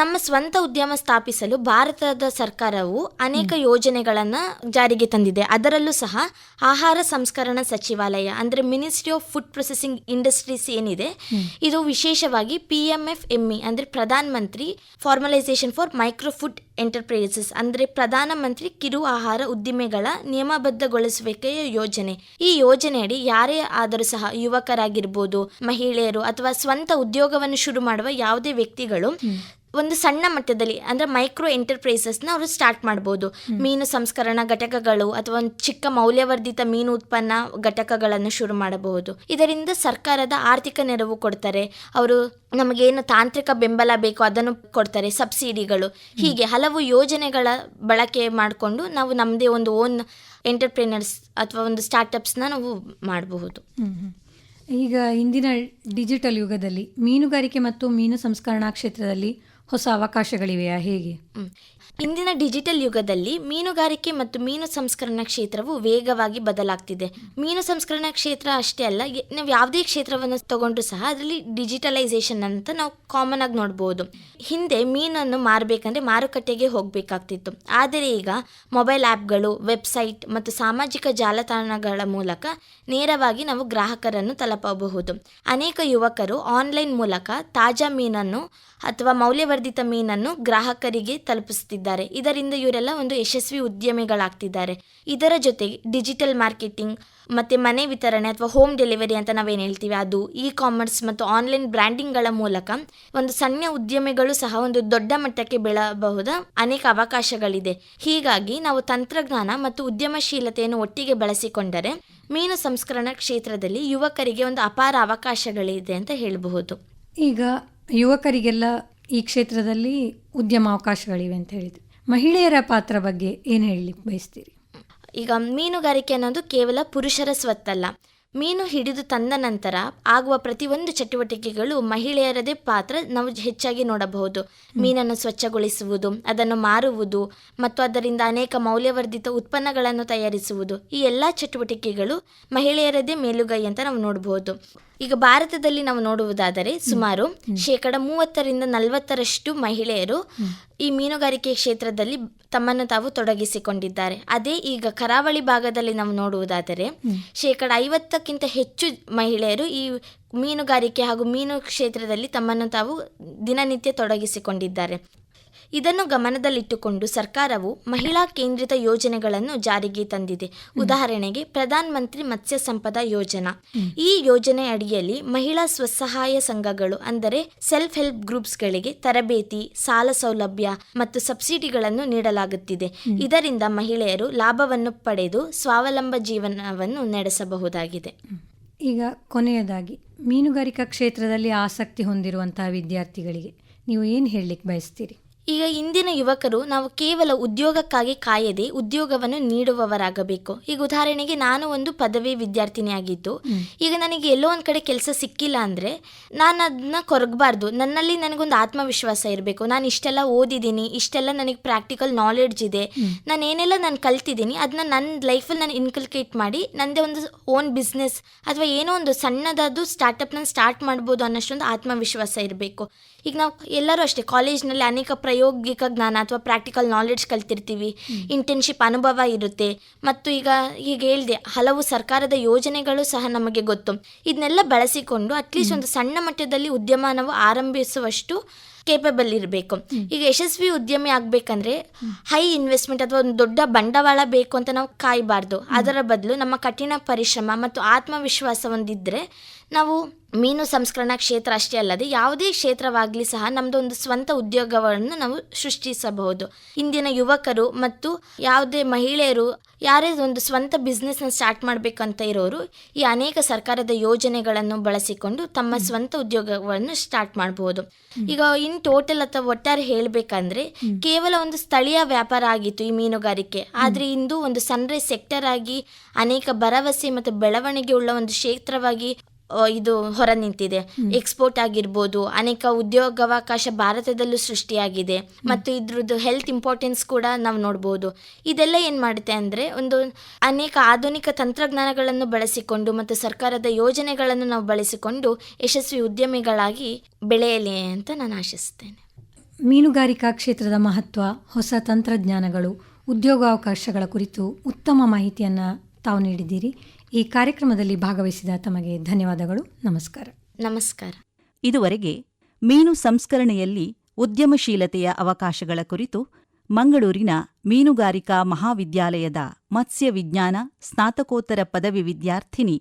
ನಮ್ಮ ಸ್ವಂತ ಉದ್ಯಮ ಸ್ಥಾಪಿಸಲು ಭಾರತದ ಸರ್ಕಾರವು ಅನೇಕ ಯೋಜನೆಗಳನ್ನು ಜಾರಿಗೆ ತಂದಿದೆ. ಅದರಲ್ಲೂ ಸಹ ಆಹಾರ ಸಂಸ್ಕರಣಾ ಸಚಿವಾಲಯ ಅಂದರೆ ministry of food processing industries ಏನಿದೆ, ಇದು ವಿಶೇಷವಾಗಿ PMFME ಅಂದರೆ Pradhan Mantri formalisation for micro food enterprises ಅಂದರೆ ಪ್ರಧಾನಮಂತ್ರಿ ಕಿರು ಆಹಾರ ಉದ್ದಿಮೆಗಳ ನಿಯಮಬದ್ಧಗೊಳಿಸುವಿಕೆಯ ಯೋಜನೆ. ಈ ಯೋಜನೆಯಡಿ ಯಾರೇ ಆದರೂ ಸಹ ಯುವಕರಾಗಿರ್ಬೋದು, ಮಹಿಳೆಯರು ಅಥವಾ ಸ್ವಂತ ಉದ್ಯೋಗವನ್ನು ಶುರು ಮಾಡುವ ಯಾವುದೇ ವ್ಯಕ್ತಿಗಳು ಒಂದು ಸಣ್ಣ ಮಟ್ಟದಲ್ಲಿ ಅಂದರೆ ಮೈಕ್ರೋ ಎಂಟರ್ಪ್ರೈಸಸ್ನ ಅವರು ಸ್ಟಾರ್ಟ್ ಮಾಡ್ಬೋದು. ಮೀನು ಸಂಸ್ಕರಣಾ ಘಟಕಗಳು ಅಥವಾ ಒಂದು ಚಿಕ್ಕ ಮೌಲ್ಯವರ್ಧಿತ ಮೀನು ಉತ್ಪನ್ನ ಘಟಕಗಳನ್ನು ಶುರು ಮಾಡಬಹುದು. ಇದರಿಂದ ಸರ್ಕಾರದ ಆರ್ಥಿಕ ನೆರವು ಕೊಡ್ತಾರೆ, ಅವರು ನಮಗೇನು ತಾಂತ್ರಿಕ ಬೆಂಬಲ ಬೇಕೋ ಅದನ್ನು ಕೊಡ್ತಾರೆ, ಸಬ್ಸಿಡಿಗಳು. ಹೀಗೆ ಹಲವು ಯೋಜನೆಗಳ ಬಳಕೆ ಮಾಡಿಕೊಂಡು ನಾವು ನಮ್ಮದೇ ಒಂದು ಓನ್ ಎಂಟರ್ಪ್ರಿನರ್ಸ್ ಅಥವಾ ಒಂದು ಸ್ಟಾರ್ಟಪ್ಸ್ನ ನಾವು ಮಾಡಬಹುದು. ಈಗ ಇಂದಿನ ಡಿಜಿಟಲ್ ಯುಗದಲ್ಲಿ ಮೀನುಗಾರಿಕೆ ಮತ್ತು ಮೀನು ಸಂಸ್ಕರಣಾ ಕ್ಷೇತ್ರದಲ್ಲಿ ಹೊಸ ಅವಕಾಶಗಳಿವೆಯಾ, ಹೇಗೆ? ಇಂದಿನ ಡಿಜಿಟಲ್ ಯುಗದಲ್ಲಿ ಮೀನುಗಾರಿಕೆ ಮತ್ತು ಮೀನು ಸಂಸ್ಕರಣಾ ಕ್ಷೇತ್ರವು ವೇಗವಾಗಿ ಬದಲಾಗ್ತಿದೆ. ಮೀನು ಸಂಸ್ಕರಣಾ ಕ್ಷೇತ್ರ ಅಷ್ಟೇ ಅಲ್ಲ, ನಾವು ಯಾವುದೇ ಕ್ಷೇತ್ರವನ್ನು ತಗೊಂಡ್ರೂ ಸಹ ಅದರಲ್ಲಿ ಡಿಜಿಟಲೈಸೇಷನ್ ಅಂತ ನಾವು ಕಾಮನ್ ಆಗಿ ನೋಡ್ಬೋದು. ಹಿಂದೆ ಮೀನನ್ನು ಮಾರಬೇಕಂದ್ರೆ ಮಾರುಕಟ್ಟೆಗೆ ಹೋಗಬೇಕಾಗ್ತಿತ್ತು. ಆದರೆ ಈಗ ಮೊಬೈಲ್ ಆ್ಯಪ್ಗಳು, ವೆಬ್ಸೈಟ್ ಮತ್ತು ಸಾಮಾಜಿಕ ಜಾಲತಾಣಗಳ ಮೂಲಕ ನೇರವಾಗಿ ನಾವು ಗ್ರಾಹಕರನ್ನು ತಲುಪಬಹುದು. ಅನೇಕ ಯುವಕರು ಆನ್ಲೈನ್ ಮೂಲಕ ತಾಜಾ ಮೀನನ್ನು ಅಥವಾ ಮೌಲ್ಯವರ್ಧಿತ ಮೀನನ್ನು ಗ್ರಾಹಕರಿಗೆ ತಲುಪಿಸುತ್ತಿದ್ದಾರೆ. ಇದರಿಂದ ಇವರೆಲ್ಲ ಒಂದು ಯಶಸ್ವಿ ಉದ್ಯಮಿಗಳಾಗ್ತಿದ್ದಾರೆ. ಇದರ ಜೊತೆಗೆ ಡಿಜಿಟಲ್ ಮಾರ್ಕೆಟಿಂಗ್ ಮತ್ತು ಮನೆ ವಿತರಣೆ ಅಥವಾ ಹೋಮ್ ಡೆಲಿವರಿ ಅಂತ ನಾವೇನು ಹೇಳ್ತೀವಿ, ಅದು ಇ-ಕಾಮರ್ಸ್ ಮತ್ತು ಆನ್ಲೈನ್ ಬ್ರ್ಯಾಂಡಿಂಗ್ಗಳ ಮೂಲಕ ಒಂದು ಸಣ್ಣ ಉದ್ಯಮಿಗಳು ಸಹ ಒಂದು ದೊಡ್ಡ ಮಟ್ಟಕ್ಕೆ ಬೆಳಬಹುದ ಅನೇಕ ಅವಕಾಶಗಳಿದೆ. ಹೀಗಾಗಿ ನಾವು ತಂತ್ರಜ್ಞಾನ ಮತ್ತು ಉದ್ಯಮಶೀಲತೆಯನ್ನು ಒಟ್ಟಿಗೆ ಬಳಸಿಕೊಂಡರೆ ಮೀನು ಸಂಸ್ಕರಣಾ ಕ್ಷೇತ್ರದಲ್ಲಿ ಯುವಕರಿಗೆ ಒಂದು ಅಪಾರ ಅವಕಾಶಗಳಿದೆ ಅಂತ ಹೇಳಬಹುದು. ಈಗ ಯುವಕರಿಗೆಲ್ಲ ಈ ಕ್ಷೇತ್ರದಲ್ಲಿ ಉದ್ಯಮ ಅವಕಾಶಗಳಿವೆ ಅಂತ ಹೇಳಿದ್ರಿ. ಮಹಿಳೆಯರ ಪಾತ್ರ ಬಗ್ಗೆ ಏನು ಹೇಳಲಿಕ್ಕೆ ಬಯಸ್ತೀರಿ? ಈಗ ಮೀನುಗಾರಿಕೆ ಅನ್ನೋದು ಕೇವಲ ಪುರುಷರ ಸ್ವತ್ತಲ್ಲ. ಮೀನು ಹಿಡಿದು ತಂದ ನಂತರ ಆಗುವ ಪ್ರತಿಯೊಂದು ಚಟುವಟಿಕೆಗಳು ಮಹಿಳೆಯರದೇ ಪಾತ್ರ ನಾವು ಹೆಚ್ಚಾಗಿ ನೋಡಬಹುದು. ಮೀನನ್ನು ಸ್ವಚ್ಛಗೊಳಿಸುವುದು, ಅದನ್ನು ಮಾರುವುದು ಮತ್ತು ಅದರಿಂದ ಅನೇಕ ಮೌಲ್ಯವರ್ಧಿತ ಉತ್ಪನ್ನಗಳನ್ನು ತಯಾರಿಸುವುದು, ಈ ಎಲ್ಲ ಚಟುವಟಿಕೆಗಳು ಮಹಿಳೆಯರದೇ ಮೇಲುಗೈ ಅಂತ ನಾವು ನೋಡಬಹುದು. ಈಗ ಭಾರತದಲ್ಲಿ ನಾವು ನೋಡುವುದಾದರೆ ಸುಮಾರು 30-40% ಮಹಿಳೆಯರು ಈ ಮೀನುಗಾರಿಕೆ ಕ್ಷೇತ್ರದಲ್ಲಿ ತಮ್ಮನ್ನು ತಾವು ತೊಡಗಿಸಿಕೊಂಡಿದ್ದಾರೆ. ಅದೇ ಈಗ ಕರಾವಳಿ ಭಾಗದಲ್ಲಿ ನಾವು ನೋಡುವುದಾದರೆ 50% ಹೆಚ್ಚು ಮಹಿಳೆಯರು ಈ ಮೀನುಗಾರಿಕೆ ಹಾಗೂ ಮೀನು ಕ್ಷೇತ್ರದಲ್ಲಿ ತಮ್ಮನ್ನು ತಾವು ದಿನನಿತ್ಯ ತೊಡಗಿಸಿಕೊಂಡಿದ್ದಾರೆ. ಇದನ್ನು ಗಮನದಲ್ಲಿಟ್ಟುಕೊಂಡು ಸರ್ಕಾರವು ಮಹಿಳಾ ಕೇಂದ್ರಿತ ಯೋಜನೆಗಳನ್ನು ಜಾರಿಗೆ ತಂದಿದೆ. ಉದಾಹರಣೆಗೆ ಪ್ರಧಾನ ಮಂತ್ರಿ ಮತ್ಸ್ಯ ಸಂಪದಾ ಯೋಜನಾ. ಈ ಯೋಜನೆ ಅಡಿಯಲ್ಲಿ ಮಹಿಳಾ ಸ್ವಸಹಾಯ ಸಂಘಗಳು ಅಂದರೆ ಸೆಲ್ಫ್ ಹೆಲ್ಪ್ ಗ್ರೂಪ್ಸ್ಗಳಿಗೆ ತರಬೇತಿ, ಸಾಲ ಸೌಲಭ್ಯ ಮತ್ತು ಸಬ್ಸಿಡಿಗಳನ್ನು ನೀಡಲಾಗುತ್ತಿದೆ. ಇದರಿಂದ ಮಹಿಳೆಯರು ಲಾಭವನ್ನು ಪಡೆದು ಸ್ವಾವಲಂಬ ಜೀವನವನ್ನು ನಡೆಸಬಹುದಾಗಿದೆ. ಈಗ ಕೊನೆಯದಾಗಿ ಮೀನುಗಾರಿಕಾ ಕ್ಷೇತ್ರದಲ್ಲಿ ಆಸಕ್ತಿ ಹೊಂದಿರುವಂತಹ ವಿದ್ಯಾರ್ಥಿಗಳಿಗೆ ನೀವು ಏನು ಹೇಳಲಿಕ್ಕೆ ಬಯಸ್ತೀರಿ? ಈಗ ಇಂದಿನ ಯುವಕರು ನಾವು ಕೇವಲ ಉದ್ಯೋಗಕ್ಕಾಗಿ ಕಾಯದೆ ಉದ್ಯೋಗವನ್ನು ನೀಡುವವರಾಗಬೇಕು. ಈಗ ಉದಾಹರಣೆಗೆ ನಾನು ಒಂದು ಪದವಿ ವಿದ್ಯಾರ್ಥಿನಿಯಾಗಿದ್ದು ಈಗ ನನಗೆ ಎಲ್ಲೋ ಒಂದು ಕಡೆ ಕೆಲಸ ಸಿಕ್ಕಿಲ್ಲ ಅಂದರೆ ನಾನು ಅದನ್ನ ಕೊರಗಬಾರ್ದು. ನನ್ನಲ್ಲಿ ನನಗೊಂದು ಆತ್ಮವಿಶ್ವಾಸ ಇರಬೇಕು. ನಾನು ಇಷ್ಟೆಲ್ಲ ಓದಿದ್ದೀನಿ, ಇಷ್ಟೆಲ್ಲ ನನಗೆ ಪ್ರಾಕ್ಟಿಕಲ್ ನಾಲೆಡ್ಜ್ ಇದೆ, ನಾನು ಏನೆಲ್ಲ ನಾನು ಕಲ್ತಿದ್ದೀನಿ ಅದನ್ನ ನನ್ನ ಲೈಫಲ್ಲಿ ನಾನು ಇನ್ಕಲ್ಕೇಟ್ ಮಾಡಿ ನನ್ನದೇ ಒಂದು ಓನ್ ಬಿಸ್ನೆಸ್ ಅಥವಾ ಏನೋ ಒಂದು ಸಣ್ಣದಾದ್ದು ಸ್ಟಾರ್ಟಪ್ನ ಸ್ಟಾರ್ಟ್ ಮಾಡ್ಬೋದು ಅನ್ನೋಷ್ಟೊಂದು ಆತ್ಮವಿಶ್ವಾಸ ಇರಬೇಕು. ಈಗ ನಾವು ಎಲ್ಲರೂ ಅಷ್ಟೇ ಕಾಲೇಜ್ನಲ್ಲಿ ಅನೇಕ ಪ್ರಾಯೋಗಿಕ ಜ್ಞಾನ ಅಥವಾ ಪ್ರಾಕ್ಟಿಕಲ್ ನಾಲೆಡ್ಜ್ ಕಲ್ತಿರ್ತೀವಿ, ಇಂಟರ್ನ್ಶಿಪ್ ಅನುಭವ ಇರುತ್ತೆ, ಮತ್ತು ಈಗ ಹೇಳಿದೆ ಹಲವು ಸರ್ಕಾರದ ಯೋಜನೆಗಳು ಸಹ ನಮಗೆ ಗೊತ್ತು. ಇದನ್ನೆಲ್ಲ ಬಳಸಿಕೊಂಡು ಅಟ್ಲೀಸ್ಟ್ ಒಂದು ಸಣ್ಣ ಮಟ್ಟದಲ್ಲಿ ಉದ್ಯಮವನ್ನು ಆರಂಭಿಸುವಷ್ಟು ಕೇಪಬಲ್ ಇರಬೇಕು. ಈಗ ಯಶಸ್ವಿ ಉದ್ಯಮಿ ಆಗಬೇಕಂದ್ರೆ ಹೈ ಇನ್ವೆಸ್ಟ್ಮೆಂಟ್ ಅಥವಾ ಒಂದು ದೊಡ್ಡ ಬಂಡವಾಳ ಬೇಕು ಅಂತ ನಾವು ಕಾಯಬಾರ್ದು. ಅದರ ಬದಲು ನಮ್ಮ ಕಠಿಣ ಪರಿಶ್ರಮ ಮತ್ತು ಆತ್ಮವಿಶ್ವಾಸ ಹೊಂದಿದ್ರೆ ನಾವು ಮೀನು ಸಂಸ್ಕರಣಾ ಕ್ಷೇತ್ರ ಅಷ್ಟೇ ಅಲ್ಲದೆ ಯಾವುದೇ ಕ್ಷೇತ್ರವಾಗಲಿ ಸಹ ನಮ್ಮದು ಒಂದು ಸ್ವಂತ ಉದ್ಯೋಗವನ್ನು ನಾವು ಸೃಷ್ಟಿಸಬಹುದು. ಇಂದಿನ ಯುವಕರು ಮತ್ತು ಯಾವುದೇ ಮಹಿಳೆಯರು ಯಾರೇ ಒಂದು ಸ್ವಂತ ಬಿಸ್ನೆಸ್ನ ಸ್ಟಾರ್ಟ್ ಮಾಡಬೇಕಂತ ಇರೋರು ಈ ಅನೇಕ ಸರ್ಕಾರದ ಯೋಜನೆಗಳನ್ನು ಬಳಸಿಕೊಂಡು ತಮ್ಮ ಸ್ವಂತ ಉದ್ಯೋಗವನ್ನು ಸ್ಟಾರ್ಟ್ ಮಾಡಬಹುದು. ಈಗ ಇನ್ ಟೋಟಲ್ ಅಥವಾ ಒಟ್ಟಾರೆ ಹೇಳಬೇಕಂದ್ರೆ ಕೇವಲ ಒಂದು ಸ್ಥಳೀಯ ವ್ಯಾಪಾರ ಆಗಿತ್ತು ಈ ಮೀನುಗಾರಿಕೆ, ಆದರೆ ಇಂದು ಒಂದು ಸನ್ರೈಸ್ ಸೆಕ್ಟರ್ ಆಗಿ ಅನೇಕ ಭರವಸೆ ಮತ್ತು ಬೆಳವಣಿಗೆ ಉಳ್ಳ ಒಂದು ಕ್ಷೇತ್ರವಾಗಿ ಇದು ಹೊರ ನಿಂತಿದೆ. ಎಕ್ಸ್ಪೋರ್ಟ್ ಆಗಿರ್ಬೋದು, ಅನೇಕ ಉದ್ಯೋಗಾವಕಾಶ ಭಾರತದಲ್ಲೂ ಸೃಷ್ಟಿಯಾಗಿದೆ ಮತ್ತು ಇದ್ರದ್ದು ಹೆಲ್ತ್ ಇಂಪಾರ್ಟೆನ್ಸ್ ಕೂಡ ನಾವು ನೋಡ್ಬೋದು. ಇದೆಲ್ಲ ಏನು ಮಾಡುತ್ತೆ ಅಂದರೆ ಒಂದು ಅನೇಕ ಆಧುನಿಕ ತಂತ್ರಜ್ಞಾನಗಳನ್ನು ಬಳಸಿಕೊಂಡು ಮತ್ತು ಸರ್ಕಾರದ ಯೋಜನೆಗಳನ್ನು ನಾವು ಬಳಸಿಕೊಂಡು ಯಶಸ್ವಿ ಉದ್ಯಮಿಗಳಾಗಿ ಬೆಳೆಯಲಿ ಅಂತ ನಾನು ಆಶಿಸ್ತೇನೆ. ಮೀನುಗಾರಿಕಾ ಕ್ಷೇತ್ರದ ಮಹತ್ವ, ಹೊಸ ತಂತ್ರಜ್ಞಾನಗಳು, ಉದ್ಯೋಗಾವಕಾಶಗಳ ಕುರಿತು ಉತ್ತಮ ಮಾಹಿತಿಯನ್ನು ತಾವು ನೀಡಿದ್ದೀರಿ. ಈ ಕಾರ್ಯಕ್ರಮದಲ್ಲಿ ಭಾಗವಹಿಸಿದ ತಮಗೆ ಧನ್ಯವಾದಗಳು. ನಮಸ್ಕಾರ. ನಮಸ್ಕಾರ. ಇದುವರೆಗೆ ಮೀನು ಸಂಸ್ಕರಣೆಯಲ್ಲಿ ಉದ್ಯಮಶೀಲತೆಯ ಅವಕಾಶಗಳ ಕುರಿತು ಮಂಗಳೂರಿನ ಮೀನುಗಾರಿಕಾ ಮಹಾವಿದ್ಯಾಲಯದ ಮತ್ಸ್ಯ ವಿಜ್ಞಾನ ಸ್ನಾತಕೋತ್ತರ ಪದವಿ ವಿದ್ಯಾರ್ಥಿನಿ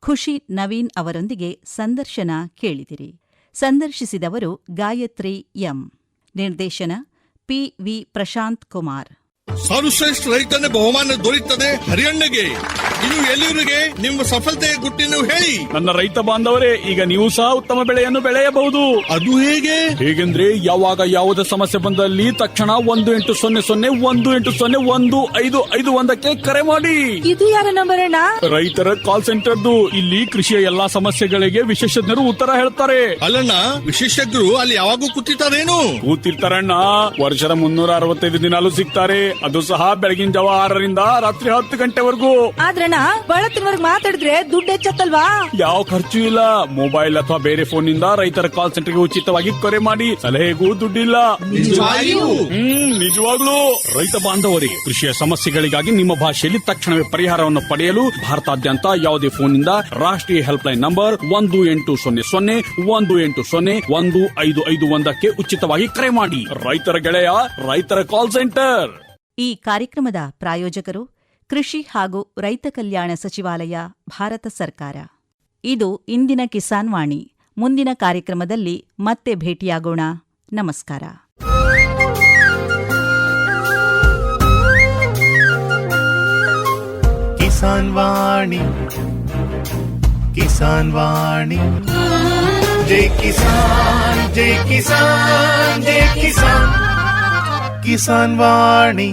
ಖುಷಿ ನವೀನ್ ಅವರೊಂದಿಗೆ ಸಂದರ್ಶನ ಕೇಳಿದಿರಿ. ಸಂದರ್ಶಿಸಿದವರು ಗಾಯತ್ರಿ ಎಂ. ನಿರ್ದೇಶನ ಪಿ.ವಿ. ಪ್ರಶಾಂತ್ ಕುಮಾರ್. ಸರ್ವಶ್ರೇಷ್ಠ ರೈತನ ಬಹುಮಾನ ದೊರೆಯುತ್ತದೆ ಹರಿಯಣ್ಣಗೆ. ಇನ್ನು ಎಲ್ಲರಿಗೆ ನಿಮ್ಮ ಸಫಲತೆಯ ಗುಟ್ಟಿನ ಹೇಳಿ. ನನ್ನ ರೈತ ಬಾಂಧವರೇ, ಈಗ ನೀವು ಸಹ ಉತ್ತಮ ಬೆಳೆಯನ್ನು ಬೆಳೆಯಬಹುದು. ಅದು ಹೇಗೆ? ಹೇಗೆಂದ್ರೆ ಯಾವಾಗ ಯಾವುದೇ ಸಮಸ್ಯೆ ಬಂದಲ್ಲಿ ತಕ್ಷಣ 1-800-1801-555 ಕರೆ ಮಾಡಿ. ಇದು ಯಾರ ನಂಬರ್ ಅಣ್ಣ? ರೈತರ ಕಾಲ್ ಸೆಂಟರ್ದು. ಇಲ್ಲಿ ಕೃಷಿಯ ಎಲ್ಲಾ ಸಮಸ್ಯೆಗಳಿಗೆ ವಿಶೇಷಜ್ಞರು ಉತ್ತರ ಹೇಳ್ತಾರೆ. ಅಲ್ಲಣ್ಣ, ವಿಶೇಷಜ್ಞರು ಅಲ್ಲಿ ಯಾವಾಗೂ ಕೂತಿರ್ತಾರೇನು? ಕೂತಿರ್ತಾರಣ್ಣ. ವರ್ಷದ 365 ದಿನಾಲೂ ಸಿಗ್ತಾರೆ. ಅದು ಸಹ ಬೆಳಗಿನ ಜಾವ 6ರಿಂದ ರಾತ್ರಿ 10 ಗಂಟೆವರೆಗೂ. ಆದ್ರಣ್ಣ, ಬಳತ್ತಿನವರೆಗೆ ಮಾತಾಡಿದ್ರೆ ದುಡ್ಡು ಹೆಚ್ಚತ್ತಲ್ವಾ? ಯಾವ ಖರ್ಚು ಇಲ್ಲ. ಮೊಬೈಲ್ ಅಥವಾ ಬೇರೆ ಫೋನ್ ನಿಂದ ರೈತರ ಕಾಲ್ ಸೆಂಟರ್ಗೆ ಉಚಿತವಾಗಿ ಕರೆ ಮಾಡಿ. ಸಲಹೆಗೂ ದುಡ್ಡಿಲ್ಲ. ನಿಜವಾಗ್ಲೂ. ರೈತ ಬಾಂಧವರೇ, ಕೃಷಿಯ ಸಮಸ್ಯೆಗಳಿಗಾಗಿ ನಿಮ್ಮ ಭಾಷೆಯಲ್ಲಿ ತಕ್ಷಣವೇ ಪರಿಹಾರವನ್ನು ಪಡೆಯಲು ಭಾರತಾದ್ಯಂತ ಯಾವುದೇ ಫೋನ್ ನಿಂದ ರಾಷ್ಟ್ರೀಯ ಹೆಲ್ಪ್ ಲೈನ್ ನಂಬರ್ 1-800-1800-1551 ಉಚಿತವಾಗಿ ಕರೆ ಮಾಡಿ. ರೈತರ ಗೆಳೆಯ, ರೈತರ ಕಾಲ್ ಸೆಂಟರ್. ಈ ಕಾರ್ಯಕ್ರಮದ ಪ್ರಾಯೋಜಕರು ಕೃಷಿ ಹಾಗೂ ರೈತ ಕಲ್ಯಾಣ ಸಚಿವಾಲಯ, ಭಾರತ ಸರ್ಕಾರ. ಇದು ಇಂದಿನ ಕಿಸಾನ್ ವಾಣಿ. ಮುಂದಿನ ಕಾರ್ಯಕ್ರಮದಲ್ಲಿ ಮತ್ತೆ ಭೇಟಿಯಾಗೋಣ. ನಮಸ್ಕಾರ. ಕಿಸಾನ್ ವಾಣಿ, ಕಿಸಾನ್ ವಾಣಿ. ಜೈ ಕಿಸಾನ್, ಜೈ ಕಿಸಾನ್, ಜೈ ಕಿಸಾನ್. ಕಿಸಾನ್ ವಾಣಿ.